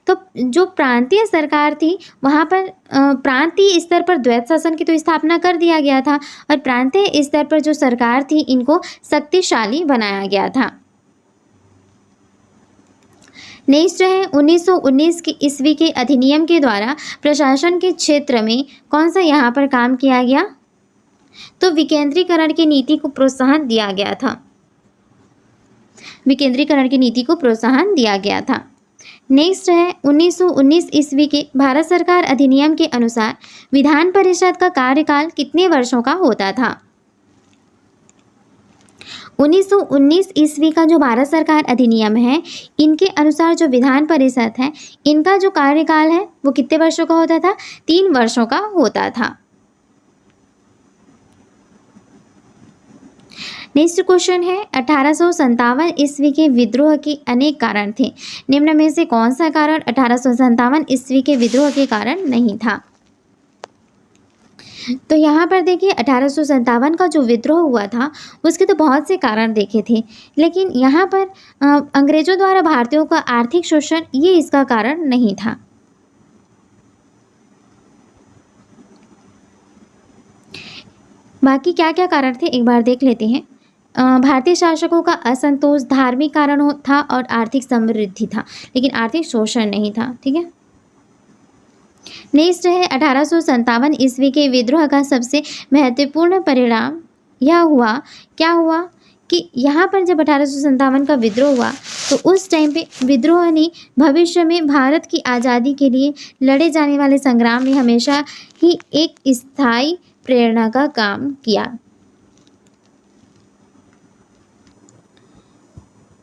तो जो प्रांतीय सरकार थी वहाँ पर प्रांतीय स्तर पर द्वैत शासन की तो स्थापना कर दिया गया था, और प्रांतीय स्तर पर जो सरकार थी इनको शक्तिशाली बनाया गया था। नेक्स्ट है, 1919 की ईस्वी के अधिनियम के द्वारा प्रशासन के क्षेत्र में कौन सा यहाँ पर काम किया गया? तो विकेंद्रीकरण की नीति को प्रोत्साहन दिया गया था। विकेंद्रीकरण की नीति को प्रोत्साहन दिया गया था। नेक्स्ट है, 1919 ईस्वी के भारत सरकार अधिनियम के अनुसार विधान परिषद का कार्यकाल कितने वर्षों का होता था? 1919 ईस्वी का जो भारत सरकार अधिनियम है, इनके अनुसार जो विधान परिषद है, इनका जो कार्यकाल है वो कितने वर्षों का होता था? 3 वर्षों का होता था। नेक्स्ट क्वेश्चन है 1857 ईस्वी के विद्रोह के अनेक कारण थे। निम्न में से कौन सा कारण 1857 ईस्वी के विद्रोह के कारण नहीं था? तो यहाँ पर देखिए 1857 का जो विद्रोह हुआ था उसके तो बहुत से कारण देखे थे, लेकिन यहाँ पर अंग्रेजों द्वारा भारतीयों का आर्थिक शोषण ये इसका कारण नहीं था। बाकी क्या क्या कारण थे एक बार देख लेते हैं। भारतीय शासकों का असंतोष धार्मिक कारण था और आर्थिक समृद्धि था, लेकिन आर्थिक शोषण नहीं था। ठीक है, नेक्स्ट है 1857 ईस्वी के विद्रोह का सबसे महत्वपूर्ण परिणाम यह हुआ, क्या हुआ कि यहाँ पर जब 1857 का विद्रोह हुआ तो उस टाइम पे विद्रोह ने भविष्य में भारत की आज़ादी के लिए लड़े जाने वाले संग्राम में हमेशा ही एक स्थायी प्रेरणा का काम किया।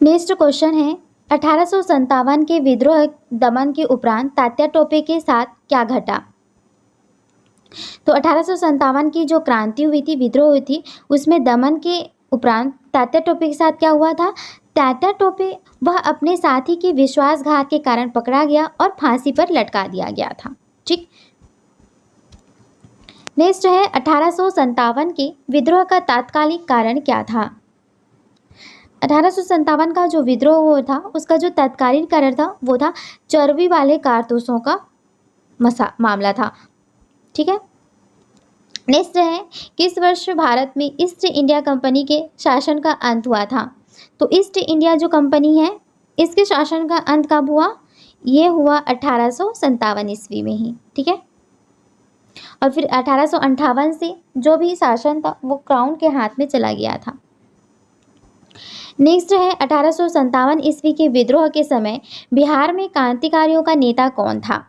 नेक्स्ट क्वेश्चन है 1857 के विद्रोह दमन के उपरांत तात्या टोपे के साथ क्या घटा? तो 1857 की जो क्रांति हुई थी, विद्रोह हुई थी, उसमें दमन के उपरांत तात्या टोपे के साथ क्या हुआ था? तात्या टोपे वह अपने साथी के विश्वासघात के कारण पकड़ा गया और फांसी पर लटका दिया गया था। ठीक, नेक्स्ट है 1857 के विद्रोह का तात्कालिक कारण क्या था? 1857 का जो विद्रोह हुआ था उसका जो तत्कालीन कारण था वो था चर्बी वाले कारतूसों का मामला था। ठीक है, नेक्स्ट है किस वर्ष भारत में ईस्ट इंडिया कंपनी के शासन का अंत हुआ था? तो ईस्ट इंडिया जो कंपनी है इसके शासन का अंत कब हुआ? ये हुआ 1857 ईस्वी में ही। ठीक है, और फिर 1858 से जो भी शासन था वो क्राउन के हाथ में चला गया था। नेक्स्ट है 1857 ईस्वी के विद्रोह के समय बिहार में क्रांतिकारियों का नेता कौन था?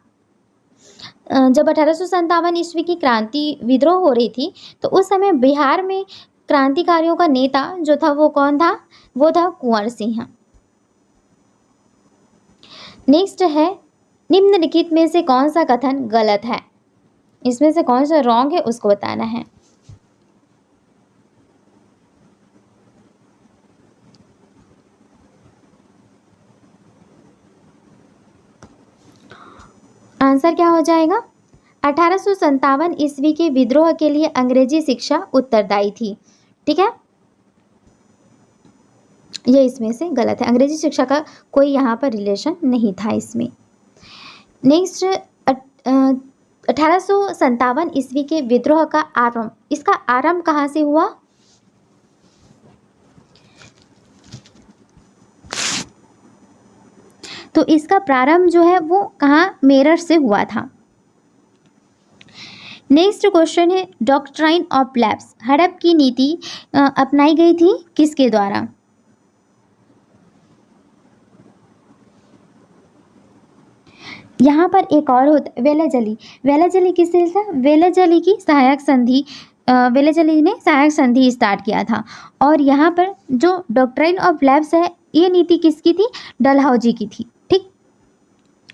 जब 1857 ईस्वी की क्रांति विद्रोह हो रही थी तो उस समय बिहार में क्रांतिकारियों का नेता जो था वो कौन था? वो था कुंवर सिंह। नेक्स्ट है निम्नलिखित में से कौन सा कथन गलत है? इसमें से कौन सा रॉन्ग है उसको बताना है। आंसर क्या हो जाएगा? 1857 ईस्वी के विद्रोह के लिए अंग्रेजी शिक्षा उत्तरदायी थी। ठीक है, ये इसमें से गलत है, अंग्रेजी शिक्षा का कोई यहाँ पर रिलेशन नहीं था इसमें। नेक्स्ट 1857 ईस्वी के विद्रोह का आरंभ, इसका आरंभ कहाँ से हुआ? तो इसका प्रारंभ जो है वो कहाँ? मेरठ से हुआ था। नेक्स्ट क्वेश्चन है डॉक्ट्राइन ऑफ लैप्स, हड़प की नीति अपनाई गई थी किसके द्वारा? यहाँ पर एक और होता वेलाजली। वेलाजली किससे था? वेलाजली की सहायक संधि, वेलाजली ने सहायक संधि स्टार्ट किया था। और यहाँ पर जो डॉक्ट्राइन ऑफ लैप्स है ये नीति किसकी थी? डलहौजी की थी। ठीक,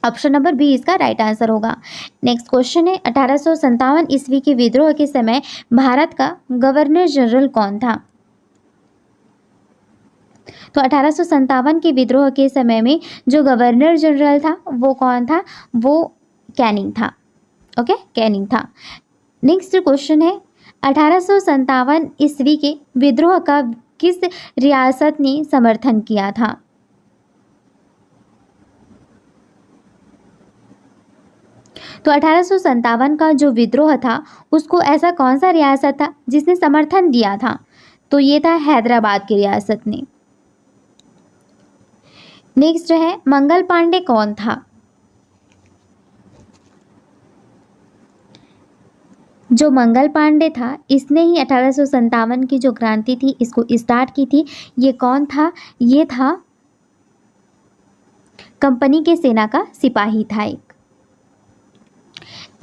ऑप्शन नंबर बी इसका राइट आंसर होगा। नेक्स्ट क्वेश्चन है 1857 ईस्वी के विद्रोह के समय भारत का गवर्नर जनरल कौन था? तो 1857 के विद्रोह के समय में जो गवर्नर जनरल था वो कौन था? वो कैनिंग था। ओके, कैनिंग था। नेक्स्ट क्वेश्चन है 1857 ईस्वी के विद्रोह का किस रियासत ने समर्थन किया था? तो 1857 का जो विद्रोह था उसको ऐसा कौन सा रियासत था जिसने समर्थन दिया था? तो ये था हैदराबाद की रियासत ने। नेक्स्ट है मंगल पांडे कौन था? जो मंगल पांडे था इसने ही 1857 की जो क्रांति थी इसको स्टार्ट की थी। ये कौन था? ये था कंपनी के सेना का सिपाही था एक।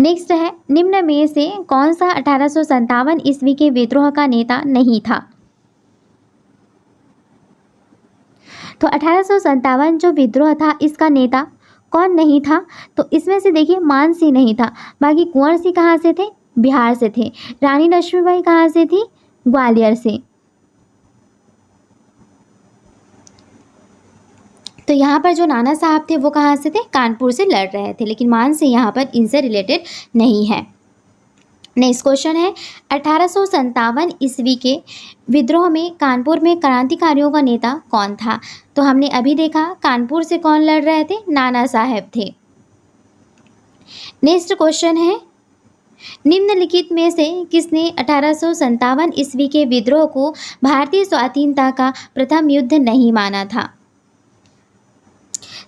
नेक्स्ट है निम्न में से कौन सा 1857 ईस्वी के विद्रोह का नेता नहीं था? तो 1857 जो विद्रोह था इसका नेता कौन नहीं था? तो इसमें से देखिए मान सिंह नहीं था, बाकी कुंवर सिंह कहाँ से थे? बिहार से थे। रानी लक्ष्मीबाई कहाँ से थी? ग्वालियर से। तो यहाँ पर जो नाना साहब थे वो कहाँ से थे? कानपुर से लड़ रहे थे, लेकिन मान सिंह यहाँ पर इनसे रिलेटेड नहीं है। नेक्स्ट क्वेश्चन है 1857 ईस्वी के विद्रोह में कानपुर में क्रांतिकारियों का नेता कौन था? तो हमने अभी देखा कानपुर से कौन लड़ रहे थे? नाना साहब थे। नेक्स्ट क्वेश्चन है निम्नलिखित में से किसने 1857 ईस्वी के विद्रोह को भारतीय स्वाधीनता का प्रथम युद्ध नहीं माना था?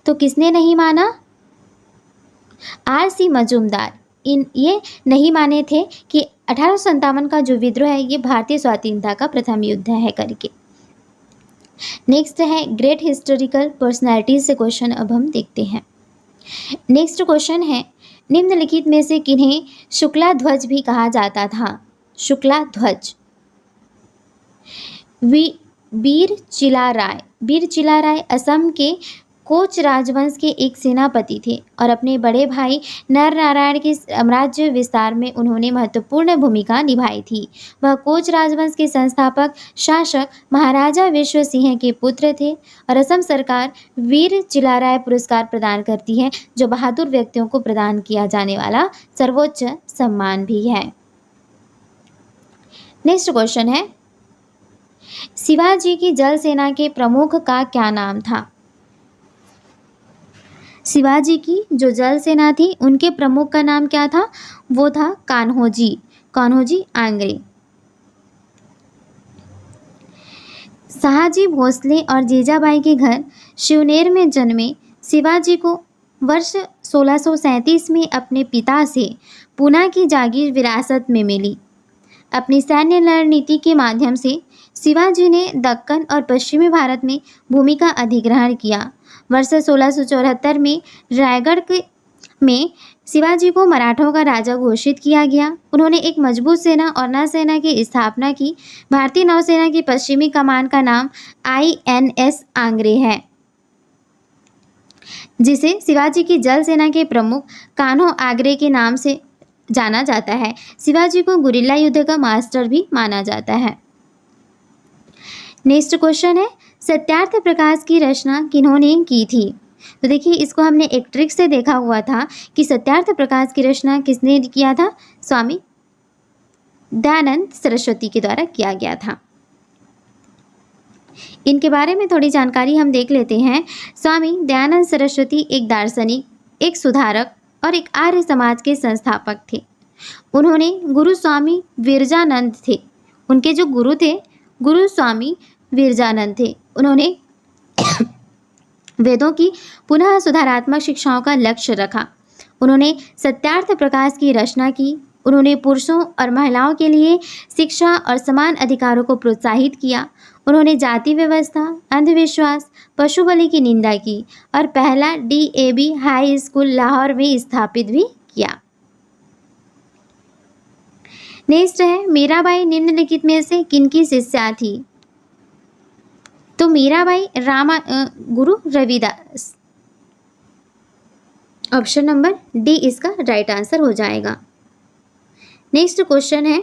तो किसने नहीं माना? R.C. मजूमदार ये नहीं माने थे कि 1857 का जो विद्रोह है ये भारतीय स्वाधीनता का प्रथम युद्ध है करके। नेक्स्ट है ग्रेट हिस्टोरिकल पर्सनैलिटीज से क्वेश्चन अब हम देखते हैं। नेक्स्ट क्वेश्चन है निम्नलिखित में से किन्हें शुक्ला ध्वज भी कहा जाता था? शुक्ला ध्वज। वीर चिला राय असम के कोच राजवंश के एक सेनापति थे और अपने बड़े भाई नर नारायण के साम्राज्य विस्तार में उन्होंने महत्वपूर्ण भूमिका निभाई थी। वह कोच राजवंश के संस्थापक शासक महाराजा विश्व सिंह के पुत्र थे और असम सरकार वीर चिलाराय पुरस्कार प्रदान करती है, जो बहादुर व्यक्तियों को प्रदान किया जाने वाला सर्वोच्च सम्मान भी है। नेक्स्ट क्वेश्चन है शिवाजी की जल सेना के प्रमुख का क्या नाम था? शिवाजी की जो जल सेना थी उनके प्रमुख का नाम क्या था? वो था कान्होजी आंग्रे। शाहजी भोसले और जीजाबाई के घर शिवनेर में जन्मे शिवाजी को वर्ष 1637 में अपने पिता से पूना की जागीर विरासत में मिली। अपनी सैन्य रणनीति के माध्यम से शिवाजी ने दक्कन और पश्चिमी भारत में भूमि का अधिग्रहण किया। वर्ष 1674 में रायगढ़ में शिवाजी को मराठों का राजा घोषित किया गया। उन्होंने एक मजबूत सेना और नौसेना की स्थापना की। भारतीय नौसेना की पश्चिमी कमान का नाम INS आंग्रे है, जिसे शिवाजी की जल सेना के प्रमुख कान्हो आंग्रे के नाम से जाना जाता है। शिवाजी को गुरिल्ला युद्ध का मास्टर भी माना जाता है। नेक्स्ट क्वेश्चन है सत्यार्थ प्रकाश की रचना किन्होंने की थी? तो देखिए इसको हमने एक ट्रिक से देखा हुआ था कि सत्यार्थ प्रकाश की रचना किसने किया था? स्वामी दयानंद सरस्वती के द्वारा किया गया था। इनके बारे में थोड़ी जानकारी हम देख लेते हैं। स्वामी दयानंद सरस्वती एक दार्शनिक, एक सुधारक और एक आर्य समाज के संस्थापक थे। उन्होंने गुरु स्वामी विरजानंद थे, उनके जो गुरु थे गुरु स्वामी विरजानंद थे। उन्होंने वेदों की पुनः सुधारात्मक शिक्षाओं का लक्ष्य रखा। उन्होंने सत्यार्थ प्रकाश की रचना की। उन्होंने पुरुषों और महिलाओं के लिए शिक्षा और समान अधिकारों को प्रोत्साहित किया। उन्होंने जाति व्यवस्था, अंधविश्वास, पशु बलि की निंदा की और पहला DAB हाई स्कूल लाहौर में स्थापित भी किया। नेक्स्ट है मीराबाई निम्नलिखित में से किनकी शिष्या थी? तो Mirabai Guru Ravidas. Option number D इसका राइट आंसर हो जाएगा। नेक्स्ट क्वेश्चन है,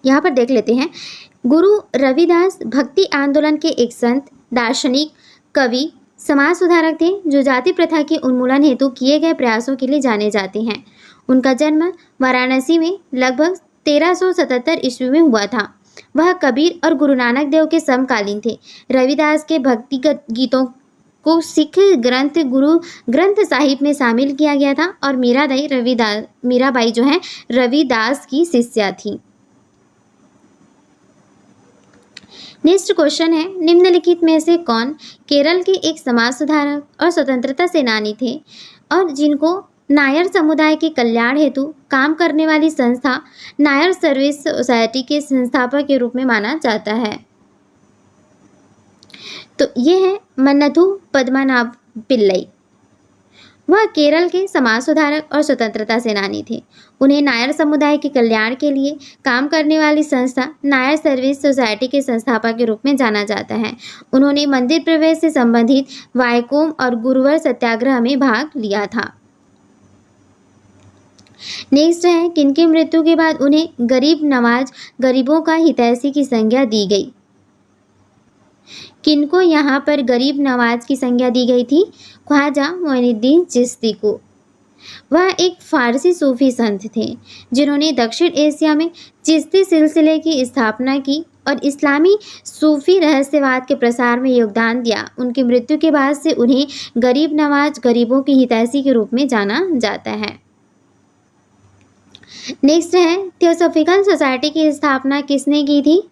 यहाँ पर देख लेते हैं। गुरु रविदास भक्ति आंदोलन के एक संत, दार्शनिक, कवि, समाज सुधारक थे जो जाति प्रथा के उन्मूलन हेतु किए गए प्रयासों के लिए जाने जाते हैं। उनका जन्म वाराणसी में लगभग 1377 ईस्वी में हुआ था। वह कबीर और गुरु नानक देव के समकालीन थे। रविदास के भक्तिगत गीतों को सिख ग्रंथ गुरु ग्रंथ साहिब में शामिल किया गया था और मीराबाई जो है रविदास की शिष्या थी। नेक्स्ट क्वेश्चन है निम्नलिखित में से कौन केरल के एक समाज सुधारक और स्वतंत्रता सेनानी थे और जिनको नायर समुदाय के कल्याण हेतु काम करने वाली संस्था नायर सर्विस सोसाइटी के संस्थापक के रूप में माना जाता है? तो ये है मन्नथु पद्मनाभ पिल्लई। वह केरल के समाज सुधारक और स्वतंत्रता सेनानी थे। उन्हें नायर समुदाय के कल्याण के लिए काम करने वाली संस्था नायर सर्विस सोसाइटी के संस्थापक के रूप में जाना जाता है। उन्होंने मंदिर प्रवेश से संबंधित वायकोम और गुरुवर सत्याग्रह में भाग लिया था। नेक्स्ट है, किनकी मृत्यु के बाद उन्हें गरीब नवाज, गरीबों का हितैषी की संज्ञा दी गई। किनको यहाँ पर गरीब नवाज की संज्ञा दी गई थी? ख्वाजा मोइनुद्दीन चिश्ती को। वह एक फारसी सूफी संत थे जिन्होंने दक्षिण एशिया में चिश्ती सिलसिले की स्थापना की और इस्लामी सूफी रहस्यवाद के प्रसार में योगदान दिया। उनकी मृत्यु के बाद से उन्हें गरीब नवाज, गरीबों की हितैषी के रूप में जाना जाता है। नेक्स्ट है, थियोसॉफिकल सोसाइटी की स्थापना किसने की थी?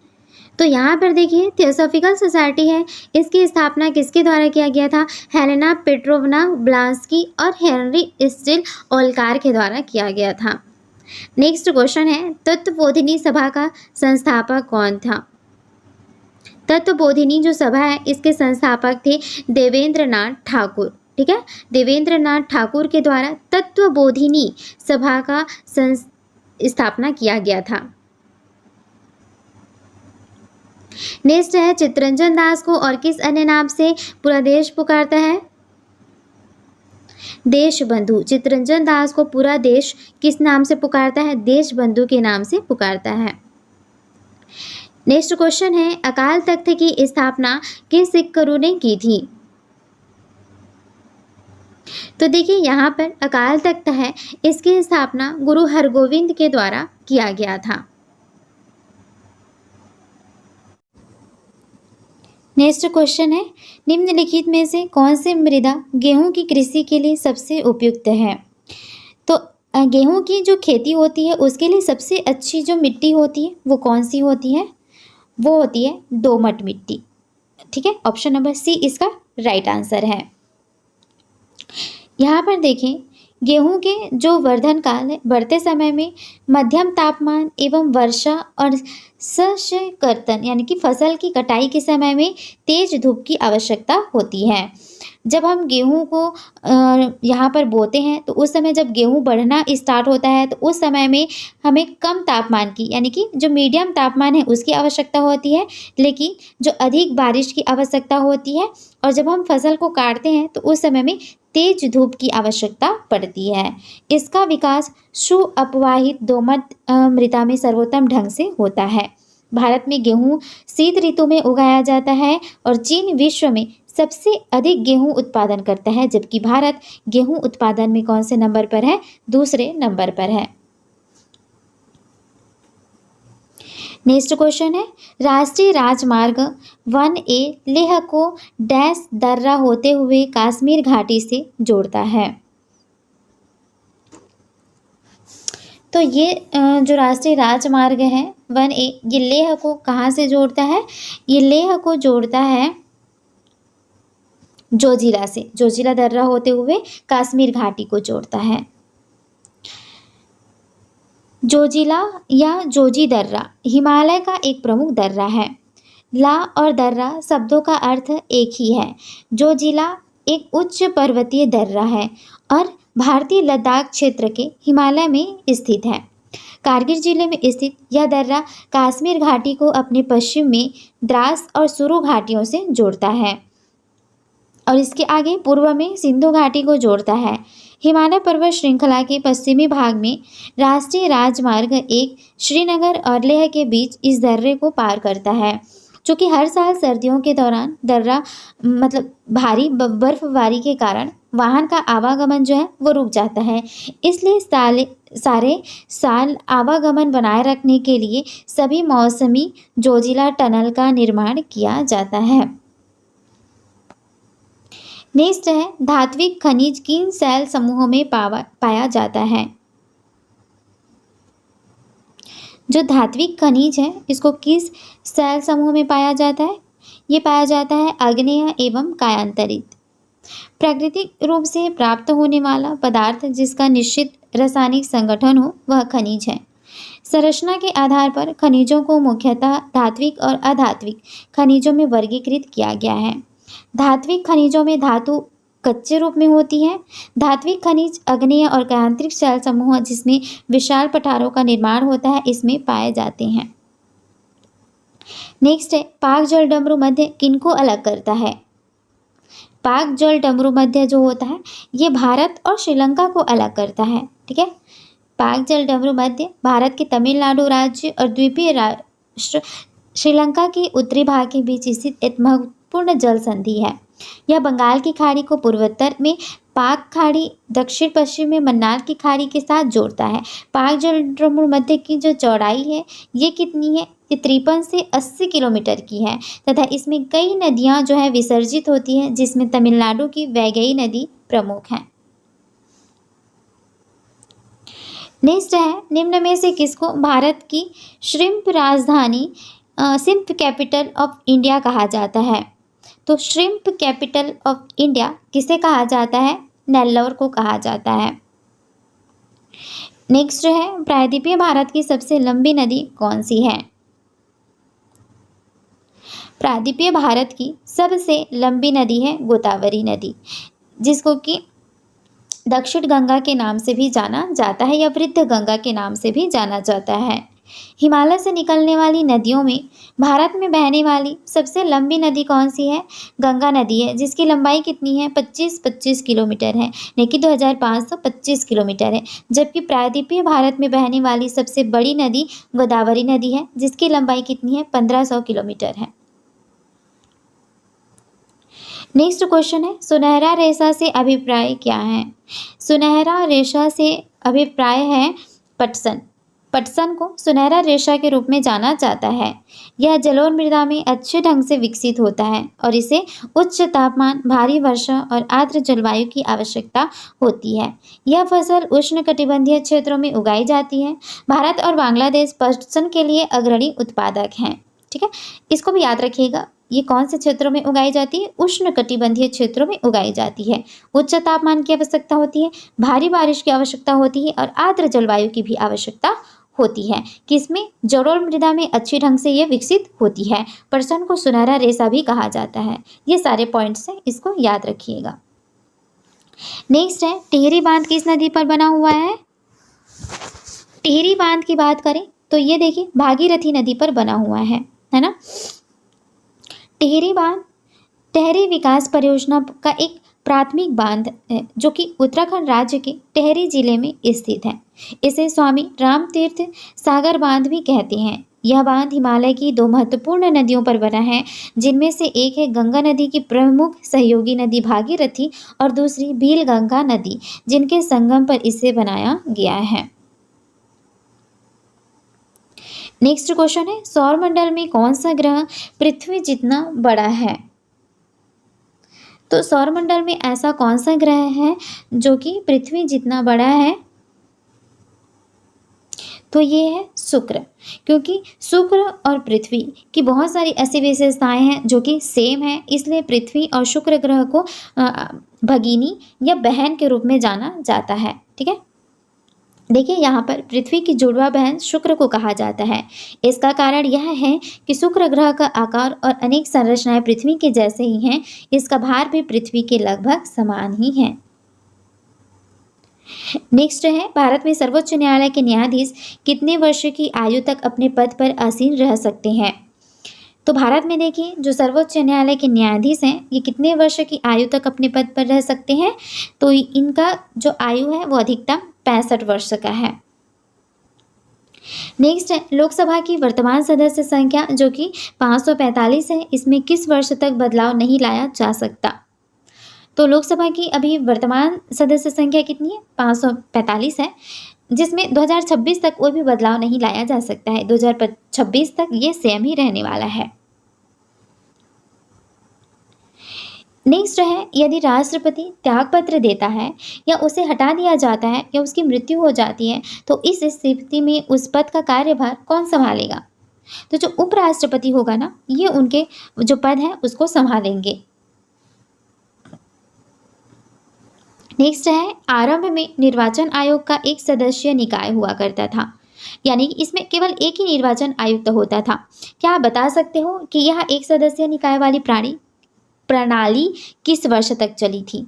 तो यहाँ पर देखिए, थियोसॉफिकल सोसाइटी है, इसकी स्थापना किसके द्वारा किया गया था? हेलेना पेट्रोवना ब्लांस्की और हेनरी स्टिल ओलकार के द्वारा किया गया था। नेक्स्ट क्वेश्चन है, तत्वबोधिनी सभा का संस्थापक कौन था? तत्वबोधिनी जो सभा है, इसके संस्थापक थे देवेंद्र नाथ ठाकुर। ठीक है, देवेंद्र नाथ ठाकुर के द्वारा तत्वबोधिनी सभा का स्थापना किया गया था। नेक्स्ट है, चित्तरंजन दास को और किस अन्य नाम से पूरा देश पुकारता है? देशबंधु। चित्तरंजन दास को पूरा देश किस नाम से पुकारता है? देशबंधु के नाम से पुकारता है। नेक्स्ट क्वेश्चन है, अकाल तख्त की स्थापना किस सिख गुरु ने की थी? तो देखिए, यहाँ पर अकाल तख्त है, इसकी स्थापना गुरु हरगोविंद के द्वारा किया गया था। नेक्स्ट क्वेश्चन है, निम्नलिखित में से कौन सी मृदा गेहूं की कृषि के लिए सबसे उपयुक्त है? तो गेहूं की जो खेती होती है उसके लिए सबसे अच्छी जो मिट्टी होती है वो कौन सी होती है? वो होती है दोमट मिट्टी। ठीक है, ऑप्शन नंबर सी इसका राइट आंसर है। यहाँ पर देखें, गेहूं के जो वर्धन काल है, बढ़ते समय में मध्यम तापमान एवं वर्षा और शस्य कर्तन यानी कि फसल की कटाई के समय में तेज धूप की आवश्यकता होती है। जब हम गेहूं को यहाँ पर बोते हैं तो उस समय जब गेहूं बढ़ना स्टार्ट होता है तो उस समय में हमें कम तापमान की यानी कि जो मीडियम तापमान है उसकी आवश्यकता होती है, लेकिन जो अधिक बारिश की आवश्यकता होती है। और जब हम फसल को काटते हैं तो उस समय में तेज धूप की आवश्यकता पड़ती है। इसका विकास सुअपवाहित दोमट मृदा में सर्वोत्तम ढंग से होता है। भारत में गेहूं शीत ऋतु में उगाया जाता है और चीन विश्व में सबसे अधिक गेहूं उत्पादन करता है, जबकि भारत गेहूं उत्पादन में कौन से नंबर पर है? दूसरे नंबर पर है। नेक्स्ट क्वेश्चन है, राष्ट्रीय राजमार्ग 1A लेह को डैश दर्रा होते हुए कश्मीर घाटी से जोड़ता है। तो ये जो राष्ट्रीय राजमार्ग है 1A, ये लेह को कहाँ से जोड़ता है? ये लेह को जोड़ता है जोजिला से। जोजिला दर्रा होते हुए कश्मीर घाटी को जोड़ता है। जोजिला या जोजी दर्रा हिमालय का एक प्रमुख दर्रा है। ला और दर्रा शब्दों का अर्थ एक ही है। जोजिला एक उच्च पर्वतीय दर्रा है और भारतीय लद्दाख क्षेत्र के हिमालय में स्थित है। कारगिल जिले में स्थित यह दर्रा कश्मीर घाटी को अपने पश्चिम में द्रास और सुरु घाटियों से जोड़ता है और इसके आगे पूर्व में सिंधु घाटी को जोड़ता है। हिमालय पर्वत श्रृंखला के पश्चिमी भाग में राष्ट्रीय राजमार्ग 1 श्रीनगर और लेह के बीच इस दर्रे को पार करता है। चूँकि हर साल सर्दियों के दौरान दर्रा भारी बर्फबारी के कारण वाहन का आवागमन जो है वो रुक जाता है, इसलिए सारे साल आवागमन बनाए रखने के लिए सभी मौसमी जोजिला टनल का निर्माण किया जाता है। नेक्स्ट है, धात्विक खनिज किन शैल समूहों में पाया जाता है? जो धात्विक खनिज है इसको किस शैल समूह में पाया जाता है? ये पाया जाता है आग्नेय एवं कायांतरित। प्राकृतिक रूप से प्राप्त होने वाला पदार्थ जिसका निश्चित रासायनिक संगठन हो वह खनिज है। संरचना के आधार पर खनिजों को मुख्यतः धात्विक और अधात्विक खनिजों में वर्गीकृत किया गया है। धात्विक खनिजों में धातु कच्चे रूप में होती है। धात्विक खनिज, अग्नेय और यांत्रिक शैल समूह जिसमें विशाल पठारों का निर्माण होता है, इसमें पाए जाते हैं। नेक्स्ट है, पाक जल डमरू मध्य किनको अलग करता है? पाक जल डमरू मध्य जो होता है ये भारत और श्रीलंका को अलग करता है। ठीक है, पाक जल डमरू मध्य भारत के तमिलनाडु राज्य और द्वीपीय राष्ट्र श्रीलंका के उत्तरी भाग के बीच स्थित एक महत्वपूर्ण जल संधि है। यह बंगाल की खाड़ी को पूर्वोत्तर में, पाक खाड़ी दक्षिण पश्चिम में मन्नार की खाड़ी के साथ जोड़ता है। पाक जल डमरू मध्य की जो चौड़ाई है ये कितनी है? ये 53 से 80 किलोमीटर की है तथा इसमें कई नदियां जो है विसर्जित होती हैं, जिसमें तमिलनाडु की वैगई नदी प्रमुख है। नेक्स्ट है, निम्न में से किसको भारत की श्रिम्प राजधानी श्रिम्प कैपिटल ऑफ इंडिया कहा जाता है? तो श्रिम्प कैपिटल ऑफ इंडिया किसे कहा जाता है? नेल्लोर को कहा जाता है। नेक्स्ट है, प्रायद्वीपीय भारत की सबसे लंबी नदी कौन सी है? प्रायद्वीपीय भारत की सबसे लंबी नदी है गोदावरी नदी, जिसको कि दक्षिण गंगा के नाम से भी जाना जाता है या वृद्ध गंगा के नाम से भी जाना जाता है। हिमालय से निकलने वाली नदियों में भारत में बहने वाली सबसे लंबी नदी कौन सी है? गंगा नदी है, जिसकी लंबाई कितनी है? 25 किलोमीटर है, यानी कि 2525 किलोमीटर है। जबकि प्रायद्वीपीय भारत में बहने वाली सबसे बड़ी नदी गोदावरी नदी है, जिसकी लंबाई कितनी है? 1500 किलोमीटर है। नेक्स्ट क्वेश्चन है, सुनहरा रेशा से अभिप्राय क्या है? सुनहरा रेशा से अभिप्राय है पटसन। पटसन को सुनहरा रेशा के रूप में जाना जाता है। यह जलोढ़ मृदा में अच्छे ढंग से विकसित होता है और इसे उच्च तापमान, भारी वर्षा और आर्द्र जलवायु की आवश्यकता होती है। यह फसल उष्णकटिबंधीय क्षेत्रों में उगाई जाती है। भारत और बांग्लादेश पटसन के लिए अग्रणी उत्पादक हैं। ठीक है, इसको भी याद रखिएगा। ये कौन से क्षेत्रों में उगाई जाती है? उष्णकटिबंधीय क्षेत्रों में उगाई जाती है। उच्च तापमान की आवश्यकता होती है, भारी बारिश की आवश्यकता होती है और आर्द्र जलवायु की भी आवश्यकता होती है। किसमें? जलोढ़ मृदा में अच्छी ढंग से ये विकसित होती है। पटसन को सुनहरा रेशा भी कहा जाता है। ये सारे पॉइंट्स हैं, इसको याद रखिएगा। नेक्स्ट है, टिहरी बांध किस नदी पर बना हुआ है? टिहरी बांध की बात करें तो ये देखिए भागीरथी नदी पर बना हुआ है ना। टिहरी बांध टिहरी विकास परियोजना का एक प्राथमिक बांध है जो कि उत्तराखंड राज्य के टिहरी जिले में स्थित है। इसे स्वामी रामतीर्थ सागर बांध भी कहते हैं। यह बांध हिमालय की दो महत्वपूर्ण नदियों पर बना है, जिनमें से एक है गंगा नदी की प्रमुख सहयोगी नदी भागीरथी और दूसरी भीलगंगा नदी, जिनके संगम पर इसे बनाया गया है। नेक्स्ट क्वेश्चन है, सौरमंडल में कौन सा ग्रह पृथ्वी जितना बड़ा है? तो सौरमंडल में ऐसा कौन सा ग्रह है जो कि पृथ्वी जितना बड़ा है? तो ये है शुक्र, क्योंकि शुक्र और पृथ्वी की बहुत सारी ऐसी विशेषताएं हैं जो कि सेम है, इसलिए पृथ्वी और शुक्र ग्रह को भगिनी या बहन के रूप में जाना जाता है। ठीक है, देखिए यहाँ पर पृथ्वी की जुड़वा बहन शुक्र को कहा जाता है। इसका कारण यह है कि शुक्र ग्रह का आकार और अनेक संरचनाएं पृथ्वी के जैसे ही हैं। इसका भार भी पृथ्वी के लगभग समान ही है। नेक्स्ट है, भारत में सर्वोच्च न्यायालय के न्यायाधीश कितने वर्ष की आयु तक अपने पद पर आसीन रह सकते हैं? तो भारत में देखिए जो सर्वोच्च न्यायालय के न्यायाधीश हैं ये कितने वर्ष की आयु तक अपने पद पर रह सकते हैं? तो इनका जो आयु है वो अधिकतम 65 वर्ष का है। नेक्स्ट है, लोकसभा की वर्तमान सदस्य संख्या जो कि 545 है, इसमें किस वर्ष तक बदलाव नहीं लाया जा सकता? तो लोकसभा की अभी वर्तमान सदस्य संख्या कितनी है? 545 है, जिसमें 2026 तक कोई भी बदलाव नहीं लाया जा सकता है। 2026 तक ये सेम ही रहने वाला है। नेक्स्ट है, यदि राष्ट्रपति त्यागपत्र देता है या उसे हटा दिया जाता है या उसकी मृत्यु हो जाती है तो इस स्थिति में उस पद का कार्यभार कौन संभालेगा? तो जो उपराष्ट्रपति होगा ना, ये उनके जो पद है उसको संभालेंगे। नेक्स्ट है, आरंभ में निर्वाचन आयोग का एक सदस्य निकाय हुआ करता था, यानी इसमें केवल एक ही निर्वाचन आयुक्त होता था। क्या आप बता सकते हो कि यह एक सदस्य निकाय वाली प्रणाली किस वर्ष तक चली थी? तो 1945 तक ये सेम ही रहने वाला है। नेक्स्ट है, भारत में सर्वोच्च न्यायालय के न्यायाधीश कितने वर्ष की आयु तक अपने पद पर आसीन रह सकते हैं?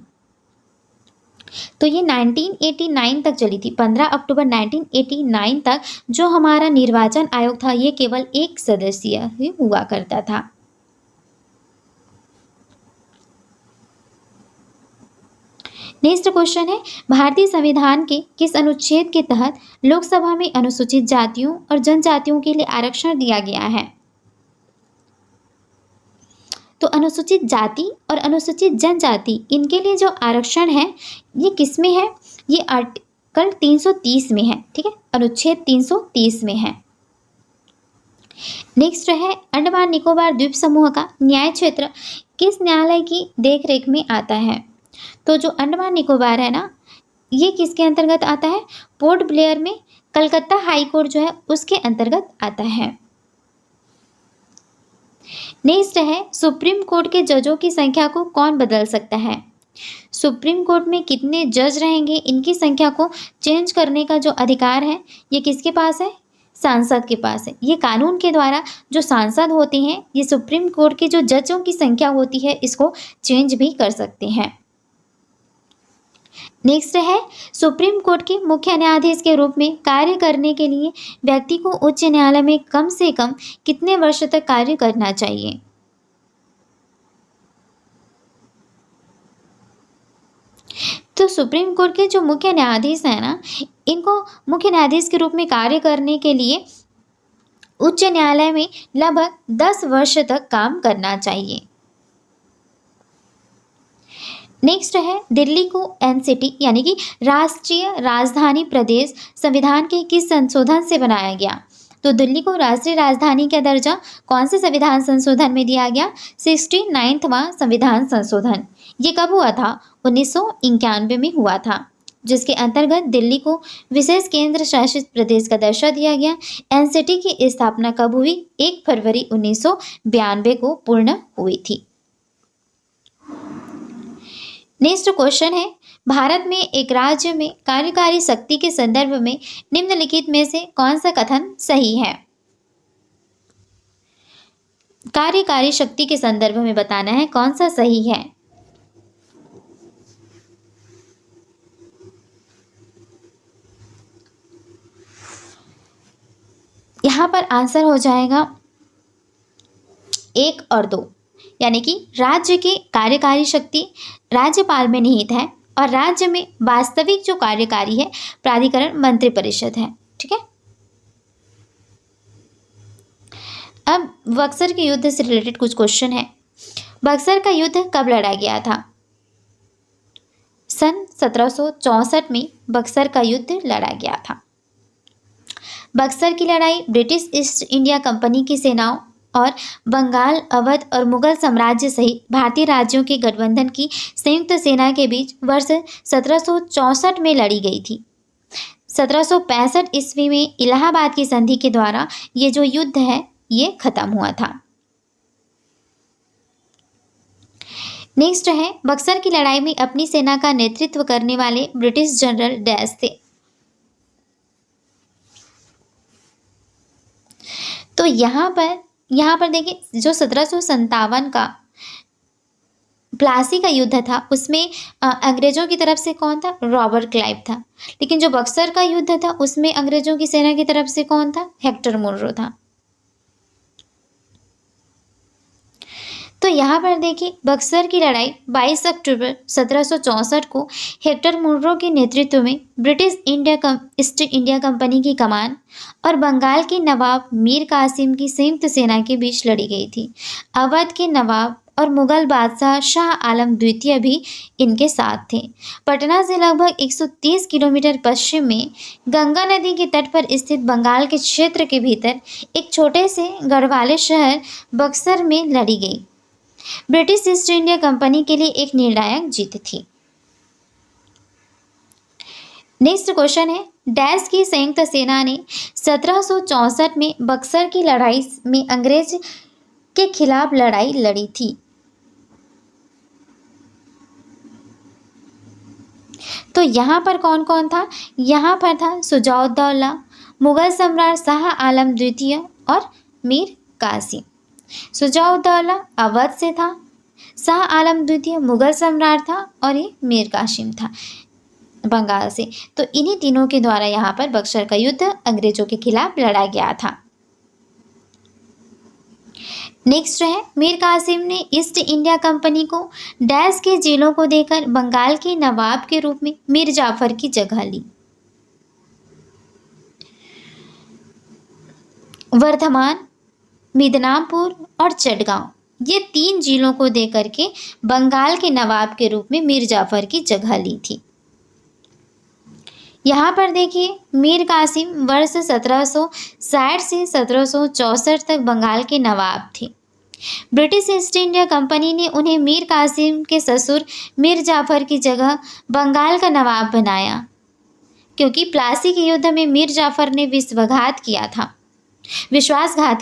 तो भारत में देखिए जो सर्वोच्च न्यायालय के न्यायाधीश हैं ये कितने वर्ष की आयु तक अपने पद पर आसीन रह सकते हैं? तो ये 65 वर्ष की आयु तक अपने पद पर आसीन रह सकते हैं। तो ये 1989 तक चली थी। 15 अक्टूबर 1989 तक जो हमारा निर्वाचन आयोग था ये केवल एक सदस्यीय ही हुआ करता था। नेक्स्ट क्वेश्चन है, भारतीय संविधान के किस अनुच्छेद के तहत लोकसभा में अनुसूचित जातियों और जनजातियों के लिए आरक्षण दिया गया है? तो अनुसूचित जाति और अनुसूचित जनजाति इनके लिए जो आरक्षण है ये किस में है? ये आर्टिकल 330 में है। ठीक है, अनुच्छेद 330 में है। नेक्स्ट है, अंडमान निकोबार द्वीप समूह का न्याय क्षेत्र किस न्यायालय की देखरेख में आता है? तो जो अंडमान निकोबार है ना, ये किसके अंतर्गत आता है? पोर्ट ब्लेयर में कलकत्ता हाई कोर्ट जो है उसके अंतर्गत आता है। नेक्स्ट है, सुप्रीम कोर्ट के जजों की संख्या को कौन बदल सकता है? सुप्रीम कोर्ट में कितने जज रहेंगे इनकी संख्या को चेंज करने का जो अधिकार है ये किसके पास है? सांसद के पास है। ये कानून के द्वारा जो सांसद होते हैं ये सुप्रीम कोर्ट के जो जजों की संख्या होती है इसको चेंज भी कर सकते हैं। नेक्स्ट है, सुप्रीम कोर्ट के मुख्य न्यायाधीश के रूप में कार्य करने के लिए व्यक्ति को उच्च न्यायालय में कम से कम कितने वर्ष तक कार्य करना चाहिए? तो सुप्रीम कोर्ट के जो मुख्य न्यायाधीश हैं ना, इनको मुख्य न्यायाधीश के रूप में कार्य करने के लिए उच्च न्यायालय में लगभग 10 वर्ष तक काम करना चाहिए। नेक्स्ट है, दिल्ली को एनसीटी यानी कि राष्ट्रीय राजधानी प्रदेश संविधान के किस संशोधन से बनाया गया? तो दिल्ली को राष्ट्रीय राजधानी का दर्जा कौन से संविधान संशोधन में दिया गया? 69वां संविधान संशोधन। ये कब हुआ था? 1991 में हुआ था, जिसके अंतर्गत दिल्ली को विशेष केंद्र शासित प्रदेश का दर्जा दिया गया। एनसीटी की स्थापना कब हुई? 1 फरवरी 1992 को पूर्ण हुई थी। नेक्स्ट क्वेश्चन है, भारत में एक राज्य में कार्यकारी शक्ति के संदर्भ में निम्नलिखित में से कौन सा कथन सही है? कार्यकारी शक्ति के संदर्भ में बताना है कौन सा सही है। यहाँ पर आंसर हो जाएगा 1 और 2, यानी कि राज्य की कार्यकारी शक्ति राज्यपाल में निहित है और राज्य में वास्तविक जो कार्यकारी है प्राधिकरण मंत्रिपरिषद है। ठीक है, अब बक्सर के युद्ध से रिलेटेड कुछ क्वेश्चन है। बक्सर का युद्ध कब लड़ा गया था? सन 1764 में बक्सर का युद्ध लड़ा गया था। बक्सर की लड़ाई ब्रिटिश ईस्ट इंडिया कंपनी की सेनाओं और बंगाल, अवध और मुगल साम्राज्य सहित भारतीय राज्यों के गठबंधन की संयुक्त सेना के बीच वर्ष 1764 में लड़ी गई थी। 1765 ईस्वी में इलाहाबाद की संधि के द्वारा ये जो युद्ध है ये खत्म हुआ था। नेक्स्ट है, बक्सर की लड़ाई में अपनी सेना का नेतृत्व करने वाले ब्रिटिश जनरल डैश थे। तो यहाँ पर देखिए, जो 1757 का प्लासी का युद्ध था उसमें अंग्रेजों की तरफ से कौन था? रॉबर्ट क्लाइव था। लेकिन जो बक्सर का युद्ध था उसमें अंग्रेजों की सेना की तरफ से कौन था? हेक्टर मुनरो था। तो यहाँ पर देखिए, बक्सर की लड़ाई 22 अक्टूबर 1764 को हेक्टर मुनरो के नेतृत्व में ब्रिटिश ईस्ट इंडिया कंपनी की कमान और बंगाल के नवाब मीर कासिम की संयुक्त सेना के बीच लड़ी गई थी। अवध के नवाब और मुगल बादशाह शाह आलम द्वितीय भी इनके साथ थे। पटना से लगभग 130 किलोमीटर पश्चिम में गंगा नदी के तट पर स्थित बंगाल के क्षेत्र के भीतर एक छोटे से गढ़वाले शहर बक्सर में लड़ी गई ब्रिटिश ईस्ट इंडिया कंपनी के लिए एक निर्णायक जीत थी। नेक्स्ट क्वेश्चन है, डैश की संयुक्त सेना ने 1764 में बक्सर की लड़ाई में अंग्रेज के खिलाफ लड़ाई लड़ी थी। तो यहाँ पर कौन कौन था? यहाँ पर था सुजाउद्दौला, मुगल सम्राट शाह आलम द्वितीय और मीर कासिम। सुजाउद्दौला अवध से था, शाह आलम द्वितीय मुगल सम्राट था और ये मीर कासिम था। बंगाल से। तो इन्हीं तीनों के द्वारा यहाँ पर बक्सर का युद्ध अंग्रेजों के खिलाफ लड़ा गया था। नेक्स्ट है, मीर कासिम ने ईस्ट इंडिया कंपनी को डैश के जिलों को देकर बंगाल के नवाब के रूप में मीर जाफर की जगह ली। वर्धमान, मिदनापुर और चटगांव, ये 3 जिलों को देकर के बंगाल के नवाब के रूप में मीर जाफर की जगह ली थी। यहाँ पर देखिए, मीर कासिम वर्ष 1760 से 1764 तक बंगाल के नवाब थे। ब्रिटिश ईस्ट इंडिया कंपनी ने उन्हें मीर कासिम के ससुर मीर जाफर की जगह बंगाल का नवाब बनाया, क्योंकि प्लासी के युद्ध में मीर जाफर ने विश्वासघात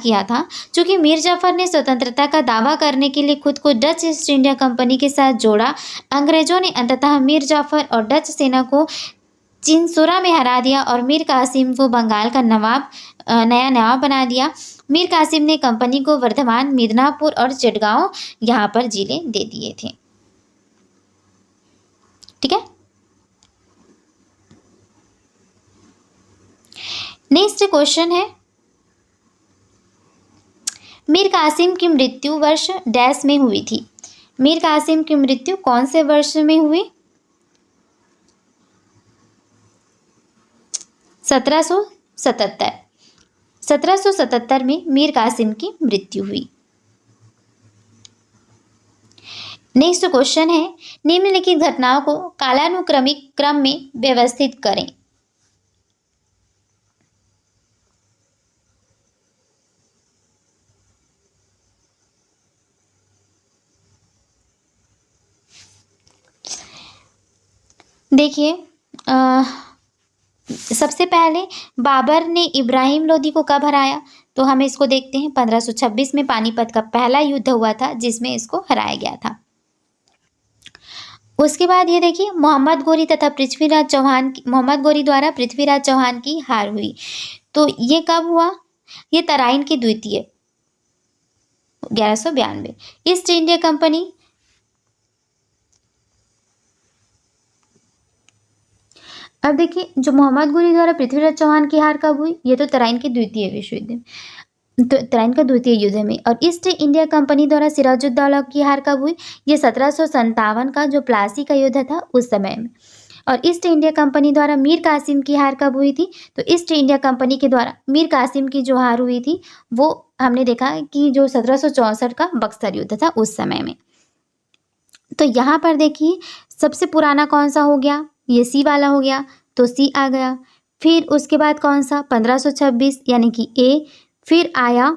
किया था। चूँकि मीर जाफर ने स्वतंत्रता का दावा करने के लिए खुद को डच ईस्ट इंडिया कंपनी के साथ जोड़ा, अंग्रेजों ने अंततः मीर जाफर और डच सेना को चिंसुरा में हरा दिया और मीर कासिम को बंगाल का नया नवाब बना दिया। मीर कासिम ने कंपनी को वर्धमान, मिदनापुर और चटगांव यहाँ पर जिले दे दिए थे। ठीक है। नेक्स्ट क्वेश्चन है, मीर कासिम की मृत्यु वर्ष डैश में हुई थी। मीर कासिम की मृत्यु कौन से वर्ष में हुई? 1777। 1777 में मीर कासिम की मृत्यु हुई। नेक्स्ट क्वेश्चन है, निम्नलिखित घटनाओं को कालानुक्रमिक क्रम में व्यवस्थित करें। देखिए, सबसे पहले बाबर ने इब्राहिम लोदी को कब हराया? तो हम इसको देखते हैं। 1526 में पानीपत का पहला युद्ध हुआ था जिसमें इसको हराया गया था। उसके बाद ये देखिए, मोहम्मद गोरी द्वारा पृथ्वीराज चौहान की हार हुई। तो ये कब हुआ? ये तराइन की द्वितीय 1192। ईस्ट इंडिया कंपनी, अब देखिए, जो मोहम्मद गोरी द्वारा पृथ्वीराज चौहान की हार कब हुई? ये तो तराइन के द्वितीय विश्व युद्ध में, तो तराइन का द्वितीय युद्ध में। और ईस्ट इंडिया कंपनी द्वारा सिराजुद्दौला की हार कब हुई? ये 1757 का जो प्लासी का युद्ध था उस समय में। और ईस्ट इंडिया कंपनी द्वारा मीर कासिम की हार कब हुई थी? तो ईस्ट इंडिया कंपनी के द्वारा मीर कासिम की जो हार हुई थी वो हमने देखा कि जो 1764 का बक्सर युद्ध था उस समय में। तो यहाँ पर देखिए, सबसे पुराना कौन सा हो गया? ये सी वाला हो गया, तो सी आ गया। फिर उसके बाद कौन सा? 1526 यानी कि ए। फिर आएगा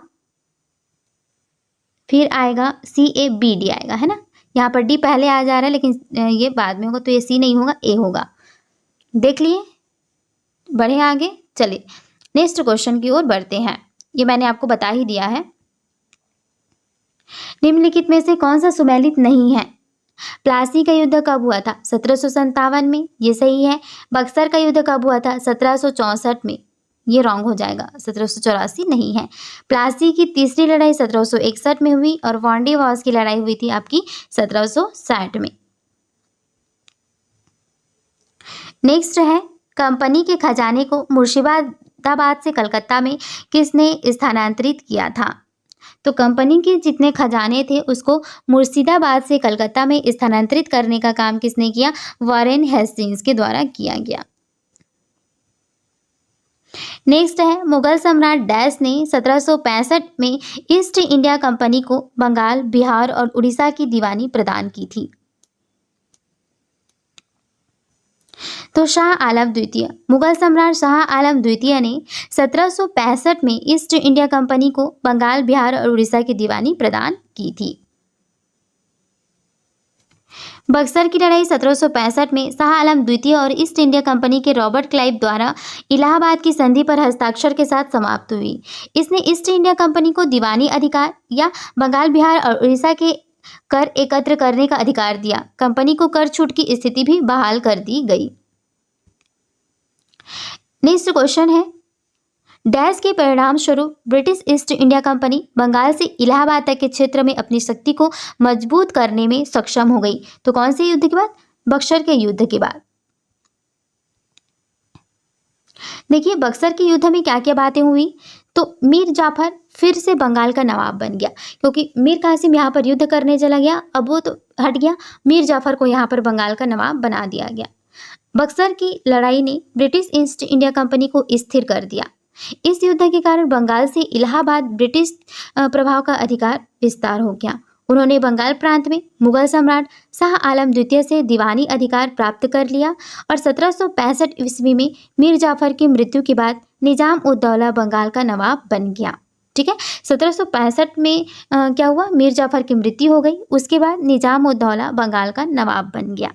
सी, ए, बी, डी आएगा, है ना। यहाँ पर डी पहले आ जा रहा है लेकिन ये बाद में होगा, तो ये सी नहीं होगा, ए होगा। देख लिए। बढ़े आगे, चलिए नेक्स्ट क्वेश्चन की ओर बढ़ते हैं। ये मैंने आपको बता ही दिया है। निम्नलिखित में से कौन सा सुमेलित नहीं है? प्लासी का युद्ध कब हुआ था? 1757 में, ये सही है। बक्सर का युद्ध कब हुआ था? 1764 में, ये रॉन्ग हो जाएगा, 1784 नहीं है। प्लासी की तीसरी लड़ाई 1761 में हुई और वांडी वॉस की लड़ाई हुई थी आपकी 1760 में। नेक्स्ट है, कंपनी के खजाने को मुर्शिदाबाद से कलकत्ता में किसने स्थानांतरित किया था? तो कंपनी के जितने खजाने थे उसको मुर्शिदाबाद से कलकत्ता में स्थानांतरित करने का काम किसने किया? वॉरेन हेस्टिंग्स के द्वारा किया गया। नेक्स्ट है, मुगल सम्राट डैश ने 1765 में ईस्ट इंडिया कंपनी को बंगाल, बिहार और उड़ीसा की दीवानी प्रदान की थी। तो शाह आलम द्वितीय, मुगल सम्राट शाह आलम द्वितीय ने 1765 में ईस्ट इंडिया कंपनी को बंगाल, बिहार और उड़ीसा की दीवानी प्रदान की थी। बक्सर की लड़ाई 1765 में शाह आलम द्वितीय और ईस्ट इंडिया कंपनी के रॉबर्ट क्लाइव द्वारा इलाहाबाद की संधि पर हस्ताक्षर के साथ समाप्त हुई। इसने ईस्ट इंडिया कंपनी को दीवानी अधिकार या बंगाल, बिहार और उड़ीसा के कर एकत्र करने का अधिकार दिया। कंपनी को कर छूट की स्थिति भी बहाल कर दी गई। नेक्स्ट क्वेश्चन है, डैश के परिणाम स्वरूप British East India Company Bengal से इलाहाबाद तक के क्षेत्र में अपनी शक्ति को मजबूत करने में सक्षम हो गई। तो कौन से युद्ध के बाद? बक्सर के युद्ध के बाद। देखिए बक्सर के युद्ध में क्या क्या बातें हुई। तो मीर जाफर फिर से बंगाल का नवाब बन गया, क्योंकि मीर कासिम यहाँ पर युद्ध करने चला गया, अब वो तो हट गया, मीर जाफर को यहाँ पर बंगाल का नवाब बना दिया गया। बक्सर की लड़ाई ने ब्रिटिश ईस्ट इंडिया कंपनी को स्थिर कर दिया। इस युद्ध के कारण बंगाल से इलाहाबाद ब्रिटिश प्रभाव का अधिकार विस्तार हो गया। उन्होंने बंगाल प्रांत में मुगल सम्राट शाह आलम द्वितीय से दीवानी अधिकार प्राप्त कर लिया और 1765 ईस्वी में मीर जाफर की मृत्यु के बाद निजाम उद दौला बंगाल का नवाब बन गया। ठीक है, 1765 में क्या हुआ, मीर जाफर की मृत्यु हो गई, उसके बाद निजाम उद दौला बंगाल का नवाब बन गया।